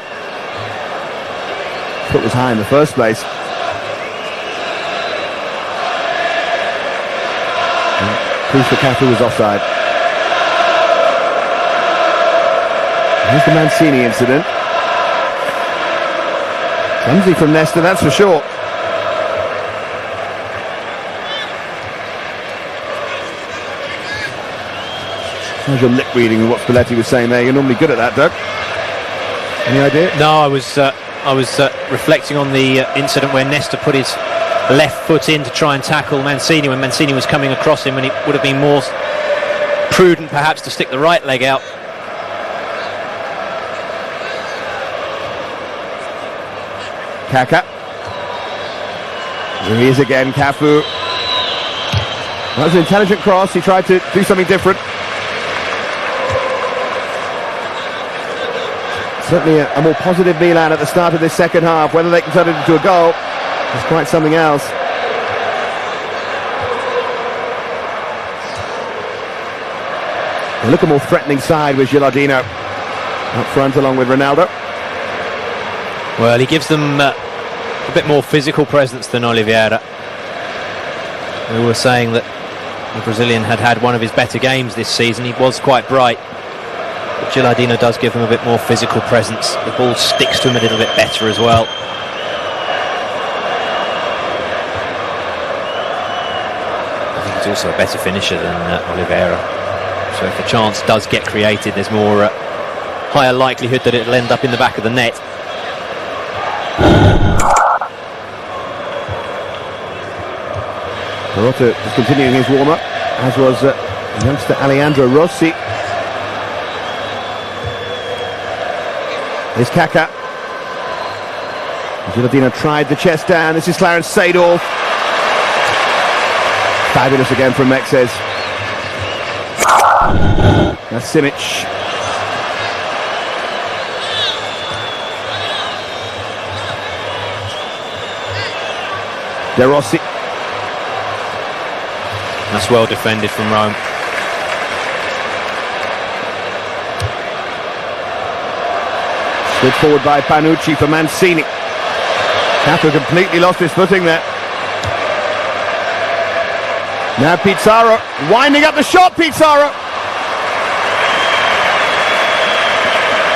Foot was high in the first place. Proof that Cafu was offside. Here's the Mancini incident. Clumsy from Nesta, that's for sure. How's your lip reading of what Spalletti was saying there? You're normally good at that, Doug. Any idea? No, I was reflecting on the incident where Nesta put his left foot in to try and tackle Mancini when Mancini was coming across him, and it would have been more prudent perhaps to stick the right leg out. Kaká. Here he is again, Cafu. That was an intelligent cross. He tried to do something different. Certainly a more positive Milan at the start of this second half. Whether they can turn it into a goal is quite something else. They look a more threatening side with Gilardino up front along with Ronaldo. Well, he gives them a bit more physical presence than Oliveira. We were saying that the Brazilian had one of his better games this season. He was quite bright. But Gilardino does give them a bit more physical presence. The ball sticks to him a little bit better as well. I think he's also a better finisher than Oliveira. So if a chance does get created, there's more higher likelihood that it'll end up in the back of the net. Marotta is continuing his warm-up, as was youngster Alejandro Rossi. Here's Kaká. Gilardino tried the chest down. This is Clarence Seedorf. Fabulous again from Mexes. That's Simic. De Rossi. That's well defended from Rome. Slid forward by Panucci for Mancini. Cafu completely lost his footing there. Now Pizarro winding up the shot. Pizarro.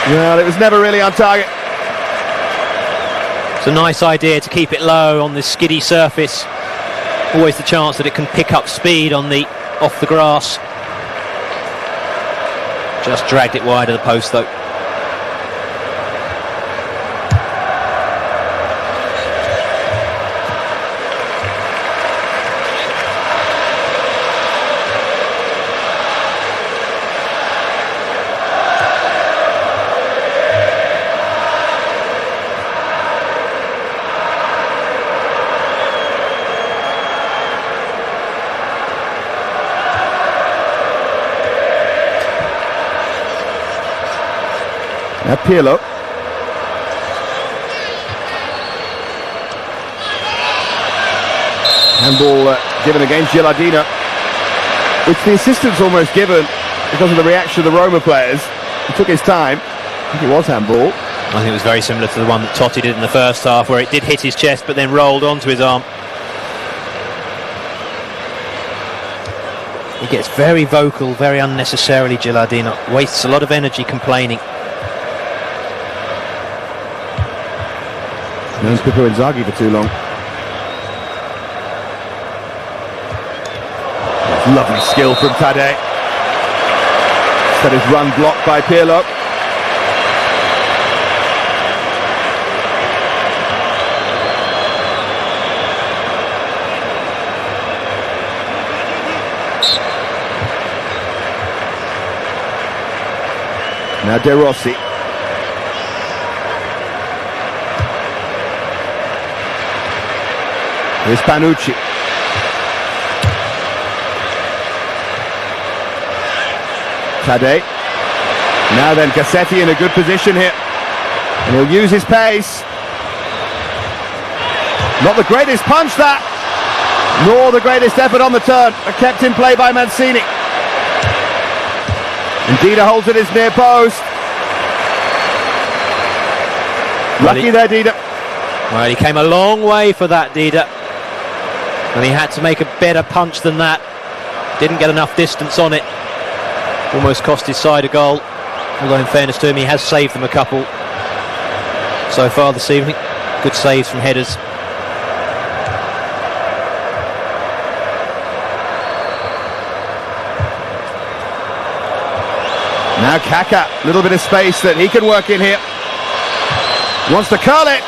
Well, it was never really on target. It's a nice idea to keep it low on this skiddy surface. Always the chance that it can pick up speed on the off the grass. Just dragged it wide of the post though. Now Pirlo. Handball given against Gilardino, which the assistant's almost given. because of the reaction of the Roma players. He took his time. I think it was handball. I think it was very similar to the one that Totti did in the first half, where it did hit his chest but then rolled onto his arm. He gets very vocal, very unnecessarily, Gilardino. Wastes a lot of energy complaining. Known Pippo Inzaghi for too long. Lovely skill from Tadej. Set his run blocked by Pirlo. Now De Rossi. Here's Panucci. Tadej. Now then, Cassetti in a good position here. And he'll use his pace. Not the greatest punch, that. Nor the greatest effort on the turn. But kept in play by Mancini. And Dida holds it his near post. Lucky there, Dida. Well, he came a long way for that, Dida. And he had to make a better punch than that. Didn't get enough distance on it. Almost cost his side a goal. Although in fairness to him, he has saved them a couple so far this evening. Good saves from headers. Now Kaka, a little bit of space that he can work in here. Wants to curl it.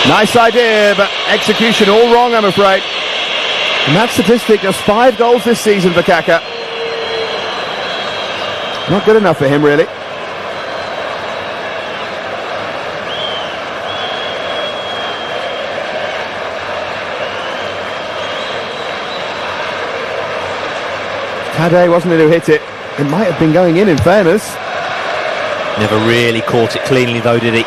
Nice idea, but execution all wrong, I'm afraid. And that statistic, just 5 goals this season for Kaka. Not good enough for him, really. Tadej wasn't it who hit it. It might have been going in fairness. Never really caught it cleanly though, did he?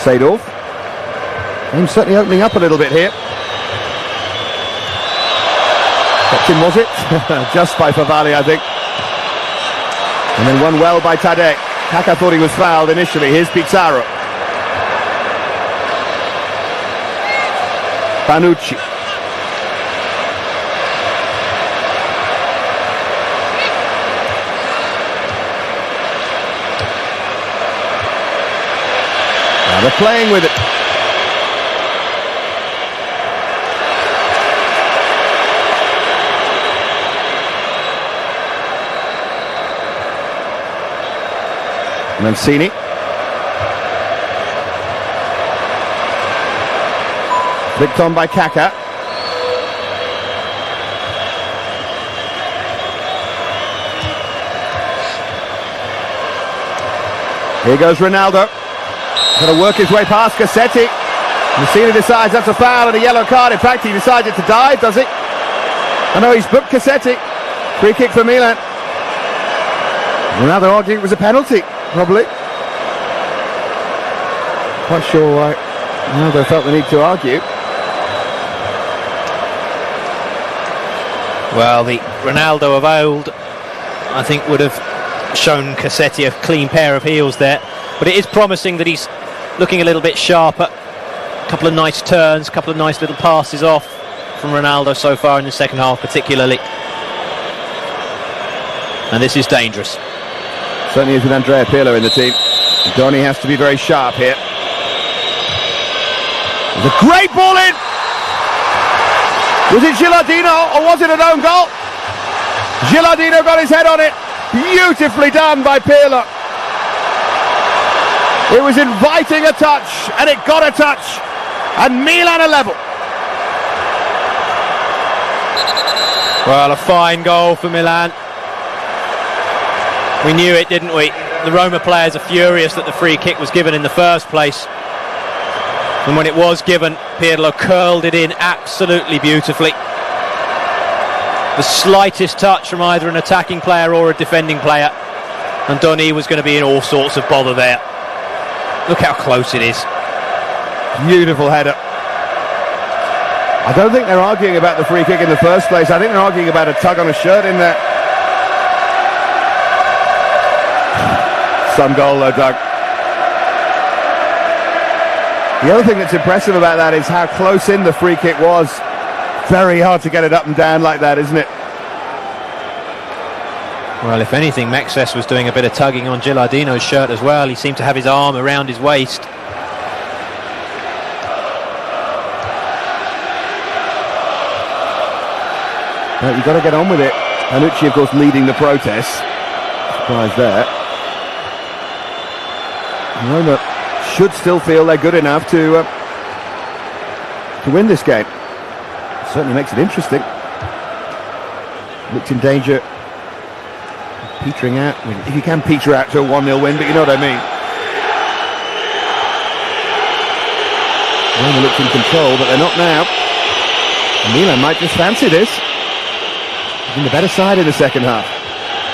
Seedorf. Game's certainly opening up a little bit here. Kept in, was it? Just by Favali, I think. And then won well by Tadej. Kaka thought he was fouled initially. Here's Pizarro. Panucci. Now they're playing with it. Mancini. Flicked on by Kaka. Here goes Ronaldo. Going to work his way past Cassetti. Messina decides that's a foul and a yellow card. In fact, he decided to dive, does he? I know he's booked Cassetti. Free kick for Milan. Ronaldo arguing it was a penalty, probably. Quite sure why Ronaldo felt the need to argue. Well, the Ronaldo of old, I think, would have shown Cassetti a clean pair of heels there. But it is promising that he's looking a little bit sharper. A couple of nice turns, a couple of nice little passes off from Ronaldo so far in the second half, particularly. And this is dangerous. Certainly is with Andrea Pirlo in the team. Donny has to be very sharp here. There's a great ball in! Was it Gilardino or was it an own goal? Gilardino got his head on it. Beautifully done by Pirlo. It was inviting a touch and it got a touch. And Milan are level. Well, a fine goal for Milan. We knew it, didn't we? The Roma players are furious that the free kick was given in the first place. And when it was given, Pirlo curled it in absolutely beautifully. The slightest touch from either an attacking player or a defending player, and Donny was going to be in all sorts of bother there. Look how close it is. Beautiful header. I don't think they're arguing about the free kick in the first place. I think they're arguing about a tug on a shirt in there. Some goal though, Doug. The other thing that's impressive about that is how close in the free kick was. Very hard to get it up and down like that, isn't it? Well, if anything, Maxes was doing a bit of tugging on Gilardino's shirt as well. He seemed to have his arm around his waist. But you've got to get on with it. Panucci, of course, leading the protest. Surprise there. Roma should still feel they're good enough to win this game. Certainly makes it interesting. Looked in danger of petering out. I mean, if you can peter out to a 1-0 win, but you know what I mean. Roma looked in control, but they're not now. Milan might just fancy this. Been the better side in the second half.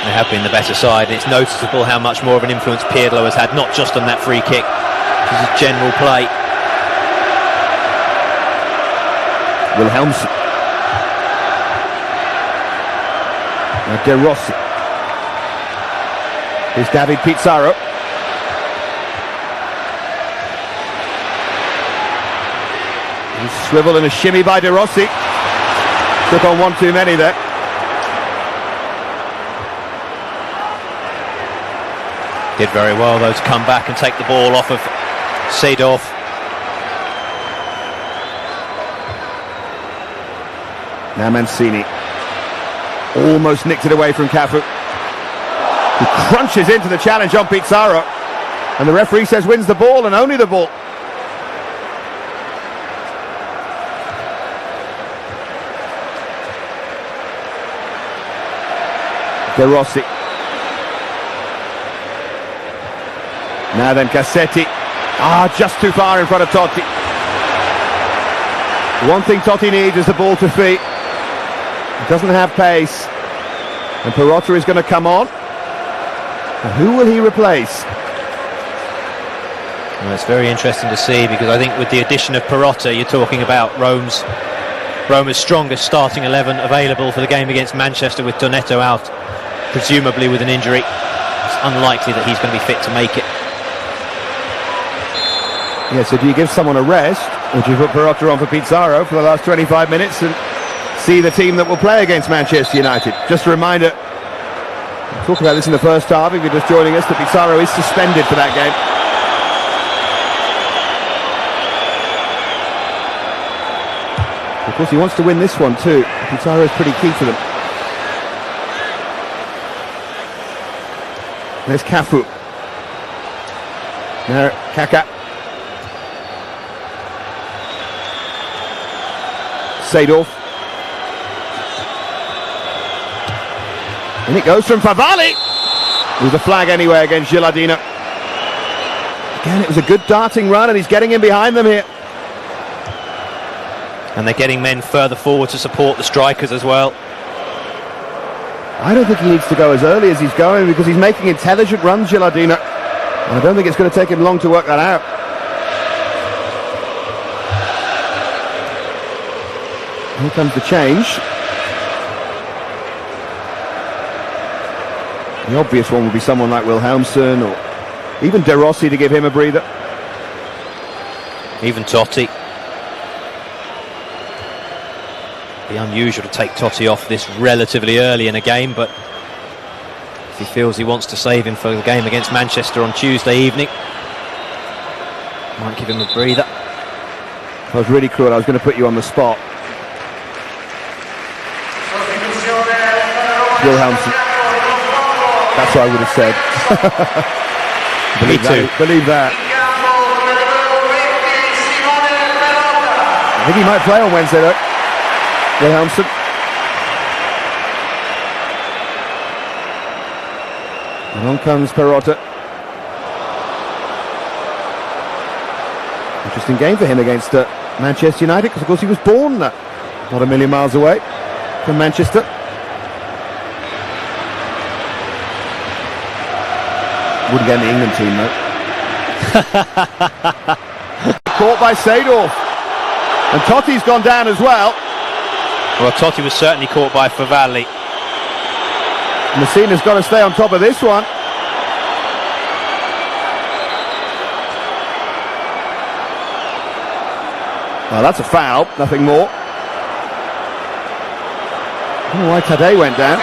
They have been the better side. It's noticeable how much more of an influence Pirlo has had, not just on that free kick, just his general play. Wilhelmsen. Now De Rossi. Here's David Pizarro. A swivel and a shimmy by De Rossi. Took on one too many there. Did very well though to come back and take the ball off of Seedorf. Now Mancini almost nicked it away from Cafu, who crunches into the challenge on Pizarro, and the referee says wins the ball and only the ball. De Rossi. Now then Cassetti. Just too far in front of Totti. One thing Totti needs is the ball to feet. He doesn't have pace. And Perotta is going to come on. And who will he replace? Well, it's very interesting to see, because I think with the addition of Perotta, you're talking about Roma's strongest starting 11 available for the game against Manchester, with Donetto out, presumably with an injury. It's unlikely that he's going to be fit to make it. Yeah, so do you give someone a rest, or do you put Perotta on for Pizarro for the last 25 minutes and see the team that will play against Manchester United? Just a reminder, we'll talk about this in the first half if you're just joining us, that Pizarro is suspended for that game. Of course, he wants to win this one too. Pizarro is pretty key for them. There's Cafu. Now Kaká. Seedorf. And it goes from Favali. It was a flag anyway against Gilardino. Again, it was a good darting run, and he's getting in behind them here. And they're getting men further forward to support the strikers as well. I don't think he needs to go as early as he's going, because he's making intelligent runs, Gilardino. And I don't think it's going to take him long to work that out. Here comes the change. The obvious one would be someone like Wilhelmsen, or even De Rossi, to give him a breather. Even Totti. Be unusual to take Totti off this relatively early in a game, but if he feels he wants to save him for the game against Manchester on Tuesday evening, might give him a breather. I was really cruel. I was going to put you on the spot. Wilhelmsen. That's what I would have said. Believe that. I think he might play on Wednesday though. Wilhelmsen. And on comes Perotta. Interesting game for him against Manchester United, because of course he was born not a million miles away from Manchester. Wouldn't get in the England team though. caught by Seedorf. And Totti's gone down as well. Well, Totti was certainly caught by Favalli. Messina's got to stay on top of this one. Well, that's a foul, nothing more. I don't know why Tadej went down.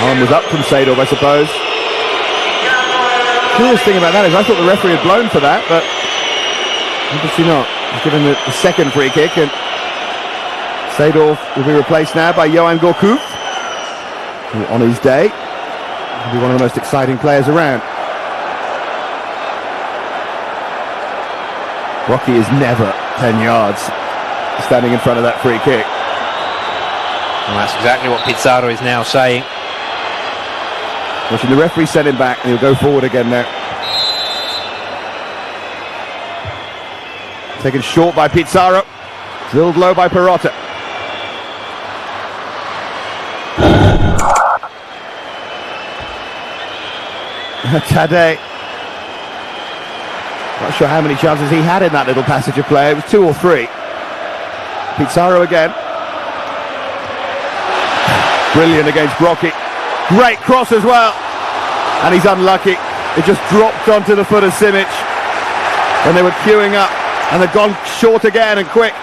Arm was up from Seedorf, I suppose. The curious thing about that is I thought the referee had blown for that, but obviously not. He's given the second free kick, and Seedorf will be replaced now by Johan Gourcuff, who on his day will be one of the most exciting players around. Rocky is never 10 yards standing in front of that free kick. Well, that's exactly what Pizarro is now saying. Watching the referee set him back, and he'll go forward again now. Taken short by Pizarro, drilled low by Perotta. Tadej. Not sure how many chances he had in that little passage of play. It was 2 or 3. Pizarro again. Brilliant against Brocky. Great cross as well. And he's unlucky. It just dropped onto the foot of Simic. And they were queuing up. And they've gone short again and quick.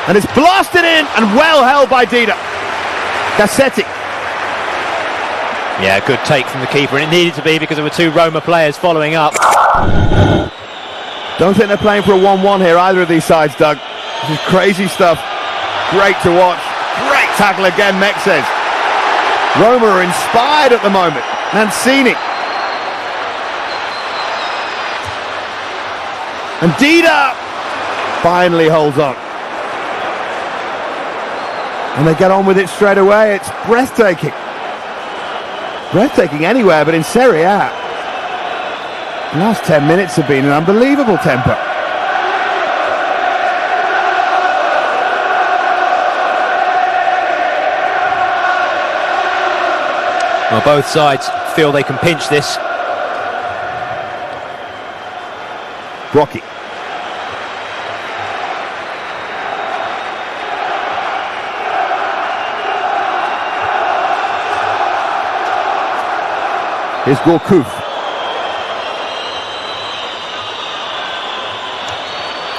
And it's blasted in and well held by Dida. Cassetti. Yeah, good take from the keeper, and it needed to be because there were 2 Roma players following up. Don't think they're playing for a 1-1 here, either of these sides, Doug. This is crazy stuff. Great to watch. Great tackle again, Meck says. Roma are inspired at the moment. Mancini. And Dida finally holds on. And they get on with it straight away. It's breathtaking. Breathtaking anywhere, but in Serie A, the last 10 minutes have been an unbelievable tempo. Well, both sides feel they can pinch this. Brocky. Here's Gourcuff.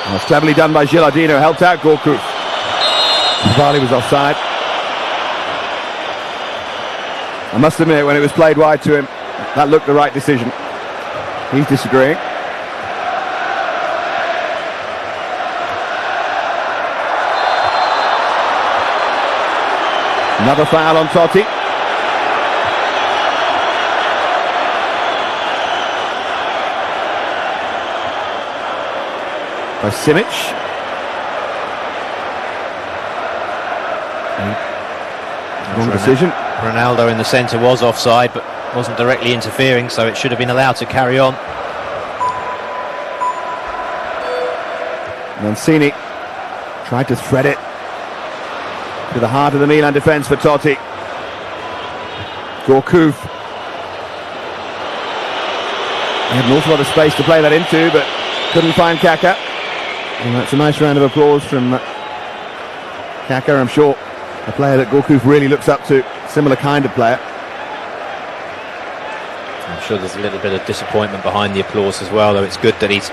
Well, it's cleverly done by Gilardino, helped out Gourcuff. Varley was offside. I must admit, when it was played wide to him, that looked the right decision. He's disagreeing. Another foul on Totti. By Simic. Wrong decision. Ronaldo in the centre was offside, but wasn't directly interfering, so it should have been allowed to carry on. Mancini tried to thread it to the heart of the Milan defence for Totti. Gourcuff. He had an awful lot of space to play that into, but couldn't find Kaka. And that's a nice round of applause from Kaka, I'm sure a player that Gourcuff really looks up to, similar kind of player. I'm sure there's a little bit of disappointment behind the applause as well, though it's good that he's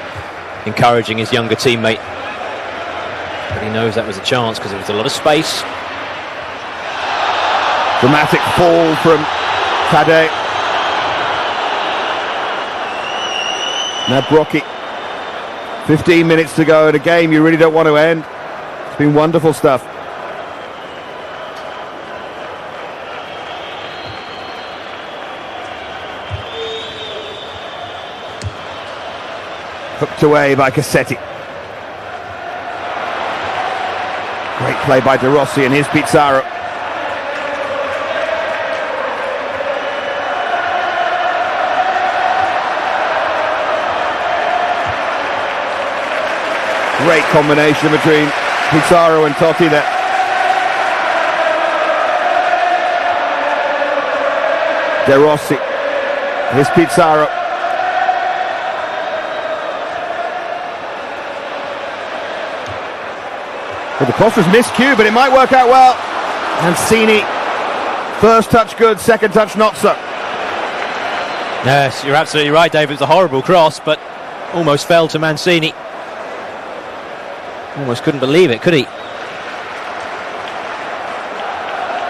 encouraging his younger teammate. But he knows that was a chance because there was a lot of space. Dramatic fall from Tadej. Now Brocky. 15 minutes to go in a game you really don't want to end. It's been wonderful stuff. Hooked away by Cassetti. Great play by De Rossi, and here's Pizarro. Great combination between Pizarro and Totti there. De Rossi. Here's Pizarro. Well, the cross was miscued, but it might work out well. Mancini, first touch good, second touch not so. Yes, you're absolutely right, David. It's a horrible cross, but almost fell to Mancini. Almost couldn't believe it, could he?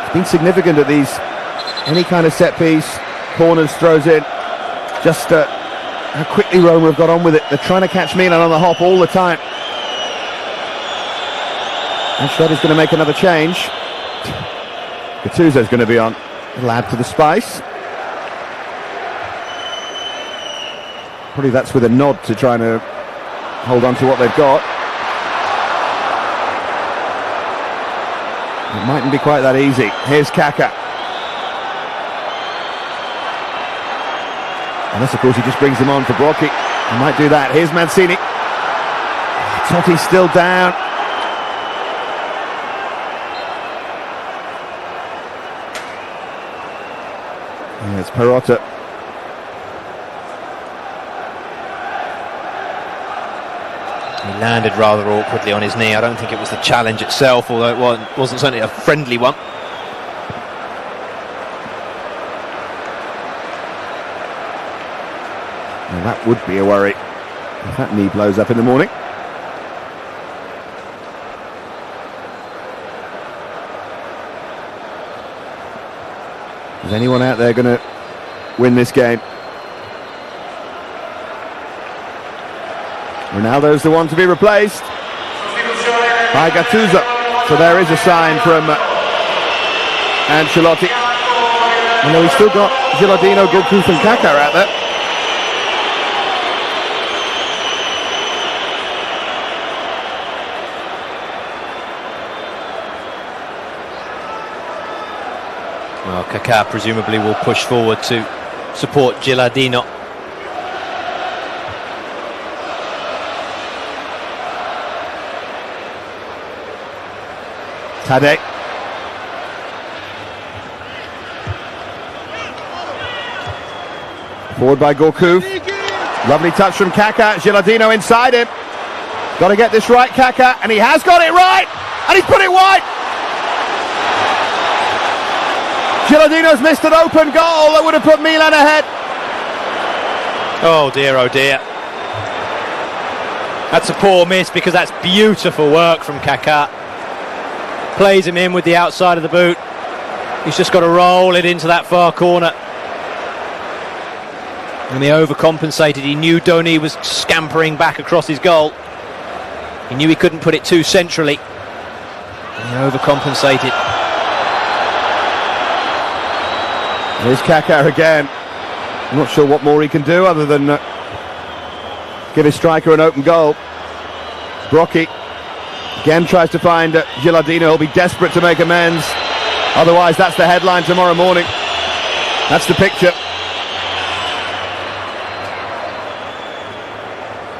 It's been significant at these, any kind of set piece, corners, throws in. Just how quickly Roma have got on with it. They're trying to catch Milan on the hop all the time. Ancelotti's going to make another change. Gattuso's going to be on. It'll add to the spice. Probably that's with a nod to trying to hold on to what they've got. It mightn't be quite that easy. Here's Kaka. Unless, of course, he just brings him on for Brocchi. He might do that. Here's Mancini. Totti's still down. And it's Perotta. He landed rather awkwardly on his knee. I don't think it was the challenge itself, although it wasn't certainly a friendly one. Well, that would be a worry if that knee blows up in the morning. Is anyone out there going to win this game? Ronaldo's the one to be replaced by Gattuso. So there is a sign from Ancelotti. And though he's still got Gilardino, Gourcuff and Kaka out there. Well, Kaká presumably will push forward to support Gilardino. Tadej. Forward by Gourcuff. Lovely touch from Kaka. Gilardino inside him. Got to get this right, Kaka, and he has got it right, and he's put it wide. Gilardino's missed an open goal that would have put Milan ahead. Oh dear, oh dear. That's a poor miss because that's beautiful work from Kaká. Plays him in with the outside of the boot. He's just got to roll it into that far corner. And he overcompensated. He knew Doni was scampering back across his goal. He knew he couldn't put it too centrally. And he overcompensated. Here's Kaka again. I'm not sure what more he can do other than give his striker an open goal. Brocchi again tries to find Gilardino. He'll be desperate to make amends. Otherwise, that's the headline tomorrow morning. That's the picture.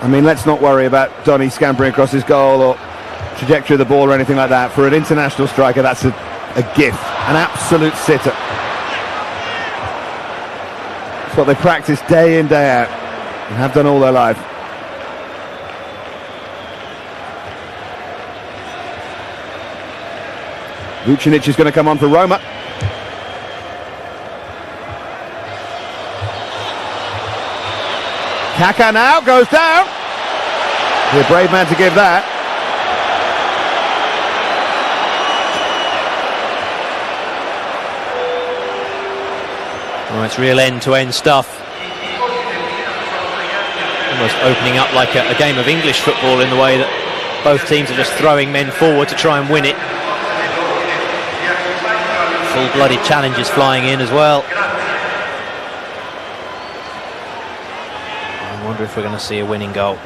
I mean, let's not worry about Donny scampering across his goal or trajectory of the ball or anything like that. For an international striker, that's a gift, an absolute sitter. It's what they practice day in, day out, and have done all their life. Vucinic is going to come on for Roma. Kaka now goes down. Be a brave man to give that. Well, it's real end-to-end stuff. Almost opening up like a game of English football in the way that both teams are just throwing men forward to try and win it. Full-blooded challenges flying in as well. I wonder if we're going to see a winning goal.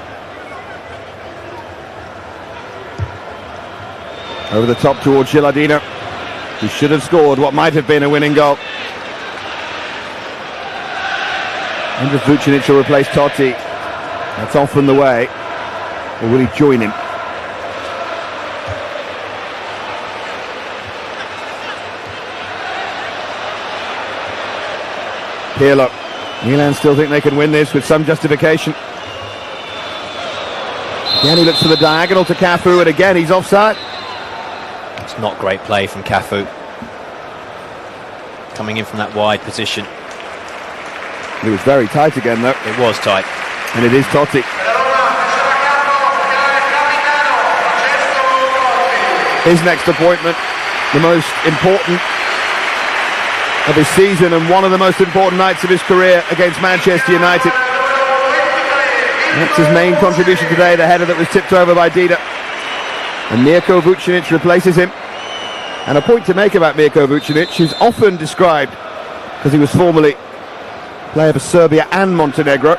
Over the top towards Gilardino, who should have scored what might have been a winning goal. And if Vucinic will replace Totti, that's often the way. Or will he join him? Pirlo Milan still think they can win this with some justification. Again he looks for the diagonal to Cafu, and again he's offside. It's not great play from Cafu. Coming in from that wide position. It was very tight again though. It was tight. And it is Totti. His next appointment, the most important of his season and one of the most important nights of his career against Manchester United. That's his main contribution today, the header that was tipped over by Dida. And Mirko Vucinic replaces him. And a point to make about Mirko Vucinic, who's often described, because he was formerly player for Serbia and Montenegro,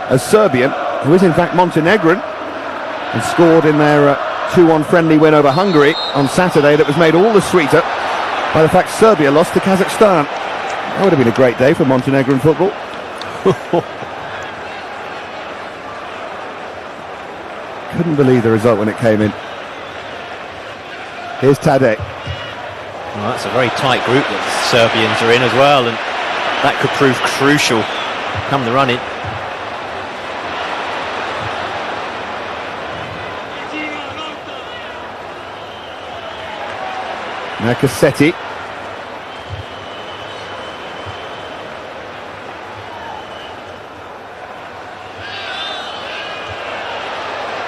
as Serbian, who is in fact Montenegrin, and scored in their 2-1 friendly win over Hungary on Saturday that was made all the sweeter by the fact Serbia lost to Kazakhstan. That would have been a great day for Montenegrin football. Couldn't believe the result when it came in. Here's Tadej. Well, that's a very tight group that the Serbians are in as well, and that could prove crucial come the run-in. Now Cassetti.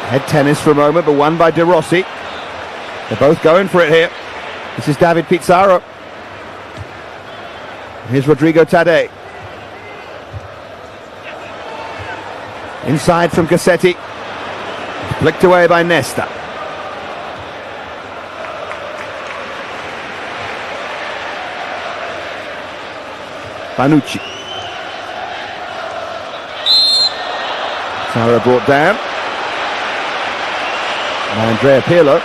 Head tennis for a moment, but won by De Rossi. They're both going for it here. This is David Pizarro. Here's Rodrigo Tadej. Inside from Cassetti. Flicked away by Nesta. Panucci. Pizarro brought down. Now Andrea Pirlo.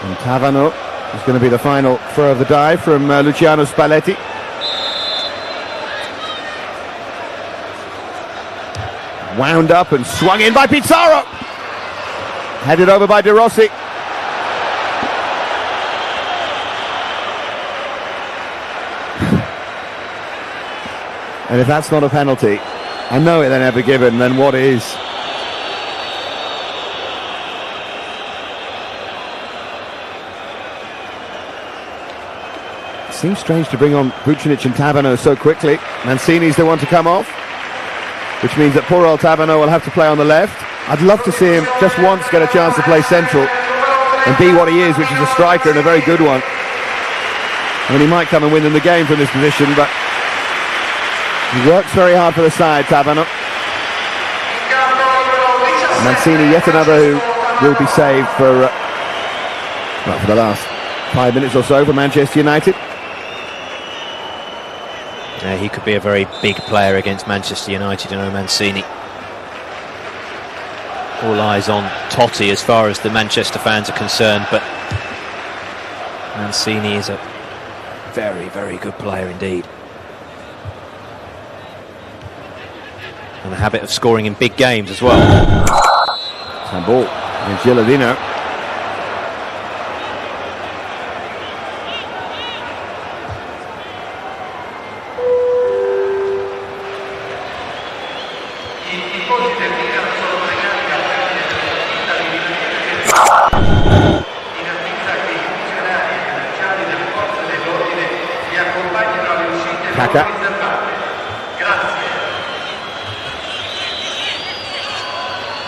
And Tavano is going to be the final throw of the dive from Luciano Spalletti. Wound up and swung in by Pizarro. Headed over by De Rossi. And if that's not a penalty, I know it they're never given, then what is? It seems strange to bring on Vucinic and Tavano so quickly. Mancini's the one to come off, which means that poor old Tavano will have to play on the left. I'd love to see him just once get a chance to play central and be what he is, which is a striker and a very good one. I mean, he might come and win them the game from this position, but he works very hard for the side, Tavano. Mancini, yet another who will be saved for the last 5 minutes or so for Manchester United. Yeah, he could be a very big player against Manchester United, you know, Mancini. All eyes on Totti as far as the Manchester fans are concerned, but Mancini is a very, very good player indeed. And a habit of scoring in big games as well. Handball and Gilardino. Kaka.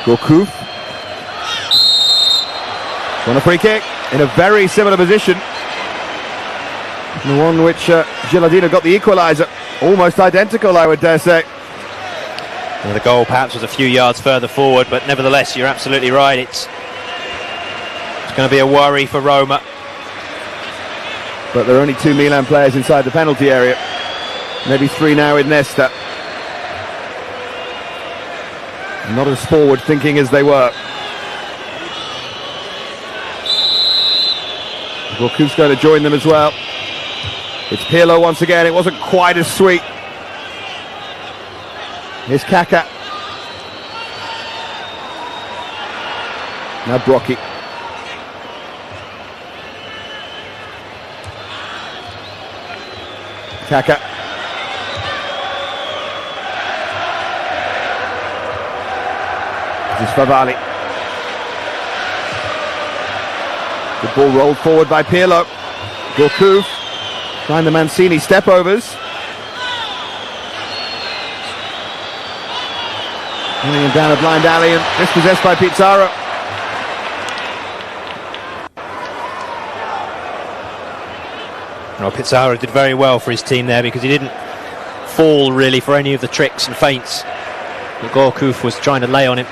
Gourcuff. On a free kick in a very similar position. The one which Gilardino got the equaliser. Almost identical, I would dare say. Well, the goal perhaps was a few yards further forward, but nevertheless, you're absolutely right. It's going to be a worry for Roma. But there are only 2 Milan players inside the penalty area. Maybe 3 now with Nesta. Not as forward thinking as they were. Gourcuff's going to join them as well. It's Pirlo once again. It wasn't quite as sweet. Here's Kaka. Now Brocchi. Kaka. This is Favali. The ball rolled forward by Pirlo. Gourcuff trying the Mancini step-overs. Running him down a blind alley and dispossessed by Pizarro. Well, Pizarro did very well for his team there because he didn't fall really for any of the tricks and feints that Gourcuff was trying to lay on him.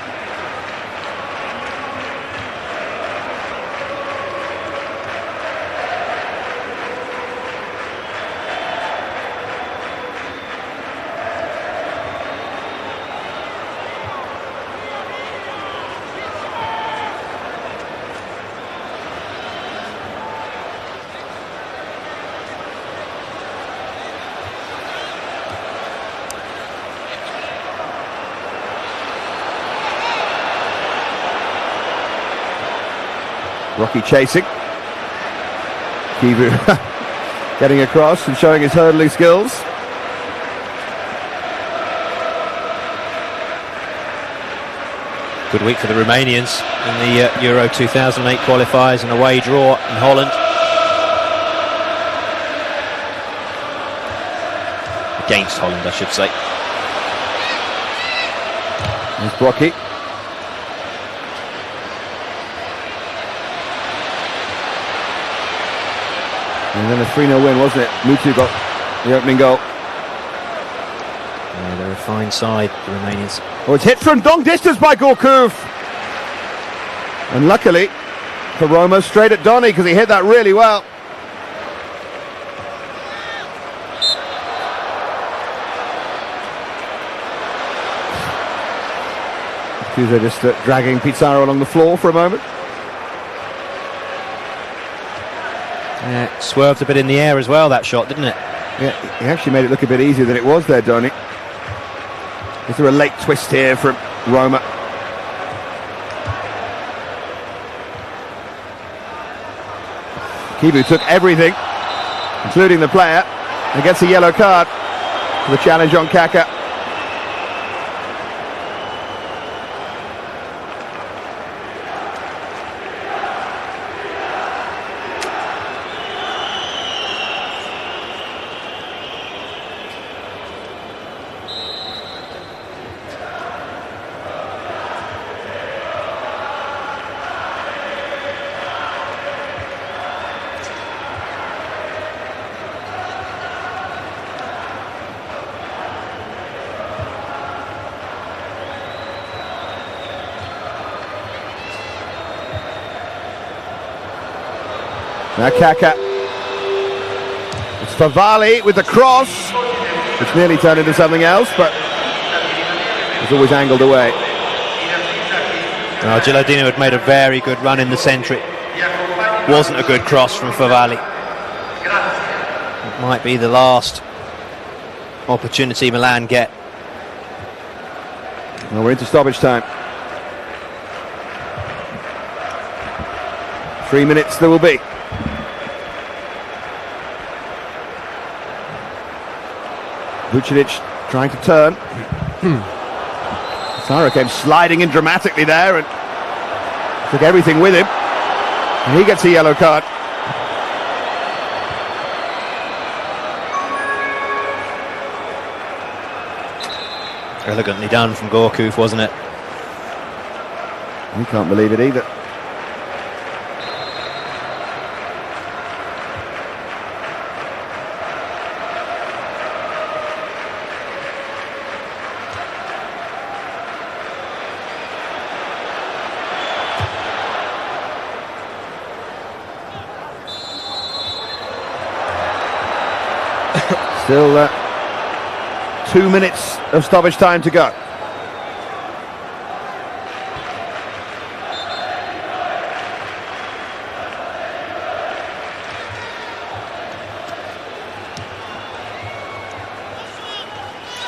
Rocky chasing. Kivu getting across and showing his hurdling skills. Good week for the Romanians in the Euro 2008 qualifiers, an away draw in Holland. Against Holland, I should say. There's Brocky. And then a 3-0 win, wasn't it? Mutu got the opening goal. Yeah, they're a fine side, the Romanians. Oh, it's hit from long distance by Gourcuff. And luckily for Roma, straight at Donny because he hit that really well. Cusa just dragging Pizarro along the floor for a moment. Yeah, swerved a bit in the air as well, that shot, didn't it? Yeah, he actually made it look a bit easier than it was there, Donny. Is there a late twist here from Roma? Kivu took everything, including the player, and gets a yellow card for the challenge on Kaka. Now Kaka. It's Favali with the cross, which nearly turned into something else, but it's always angled away. Well, Gilardino had made a very good run in the centre. It wasn't a good cross from Favali. It might be the last opportunity Milan get. Well, we're into stoppage time. 3 minutes there will be. Vucinic trying to turn. Sara came sliding in dramatically there and took everything with him. And he gets a yellow card. Elegantly done from Gourcuff, wasn't it? You can't believe it either. Still 2 minutes of stoppage time to go.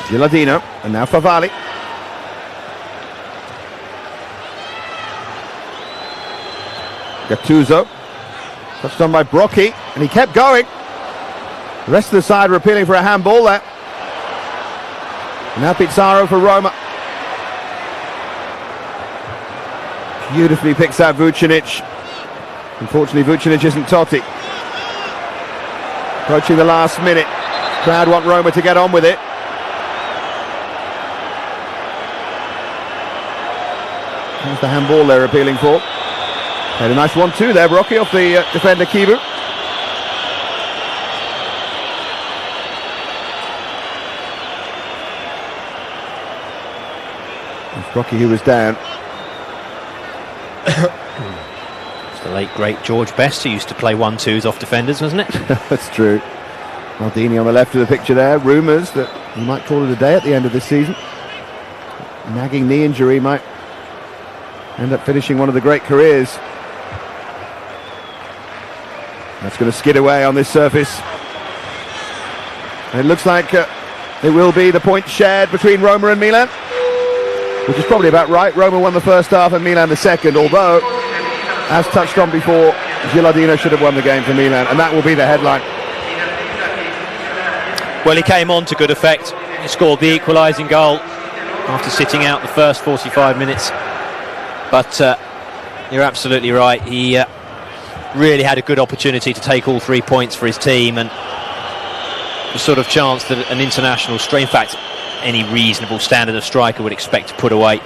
Gilardino, and now Favali. Gattuso, touched on by Brocky, and he kept going. The rest of the side are appealing for a handball there. Now Pizarro for Roma. Beautifully picks out Vucinic. Unfortunately, Vucinic isn't Totti. Approaching the last minute. Crowd want Roma to get on with it. There's the handball they're appealing for. Had a nice 1-2 there, Brocchi, off the defender Kibu. It's Brocchi who was down. It's the late great George Best who used to play 1-2s off defenders, wasn't it? That's true. Maldini on the left of the picture there. Rumours that he might call it a day at the end of this season. Nagging knee injury might end up finishing one of the great careers. That's going to skid away on this surface. And it looks like it will be the point shared between Roma and Milan, which is probably about right. Roma won the first half and Milan the second, although, as touched on before, Gilardino should have won the game for Milan, and that will be the headline. Well, he came on to good effect. He scored the equalising goal after sitting out the first 45 minutes. But you're absolutely right. He really had a good opportunity to take all 3 points for his team, and the sort of chance that an international in fact, any reasonable standard of striker would expect to put away,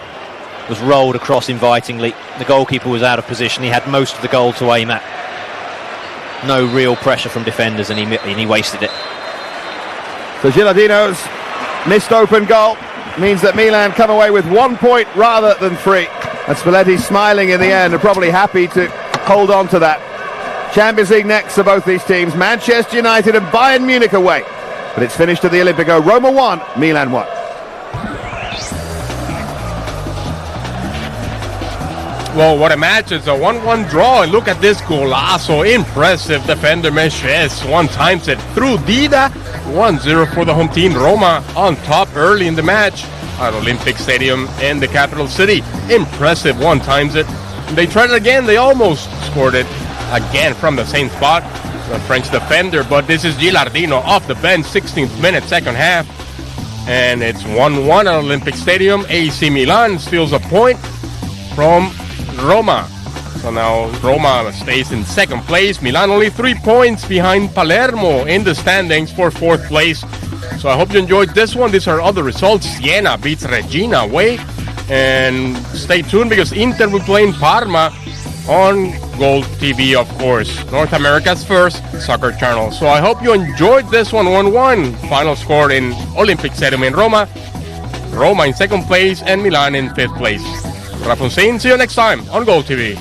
was rolled across invitingly. The goalkeeper was out of position. He had most of the goal to aim at. No real pressure from defenders, and he wasted it. So Gilardino's missed open goal means that Milan come away with 1 point rather than 3. And Spalletti's smiling in the end and probably happy to hold on to that. Champions League next for both these teams. Manchester United and Bayern Munich away. But it's finished at the Olimpico. Roma 1, Milan 1. Well, what a match. It's a 1-1 draw. And look at this golazo. Impressive defender Meshes. One times it through Dida. 1-0 for the home team. Roma on top early in the match at Olympic Stadium in the capital city. Impressive. One times it. They tried it again. They almost scored it again from the same spot. The French defender. But this is Gilardino off the bench. 16th minute, second half. And it's 1-1 at Olympic Stadium. AC Milan steals a point from Roma. So now Roma stays in second place. Milan only 3 points behind Palermo in the standings for fourth place. So I hope you enjoyed this one. These are other results. Siena beats Regina away. And stay tuned because Inter will play in Parma on Gold TV, of course. North America's first soccer channel. So I hope you enjoyed this one. 1-1. Final score in Olympic Stadium in Roma. Roma in second place and Milan in fifth place. Rapunzel, see you next time on Gold TV.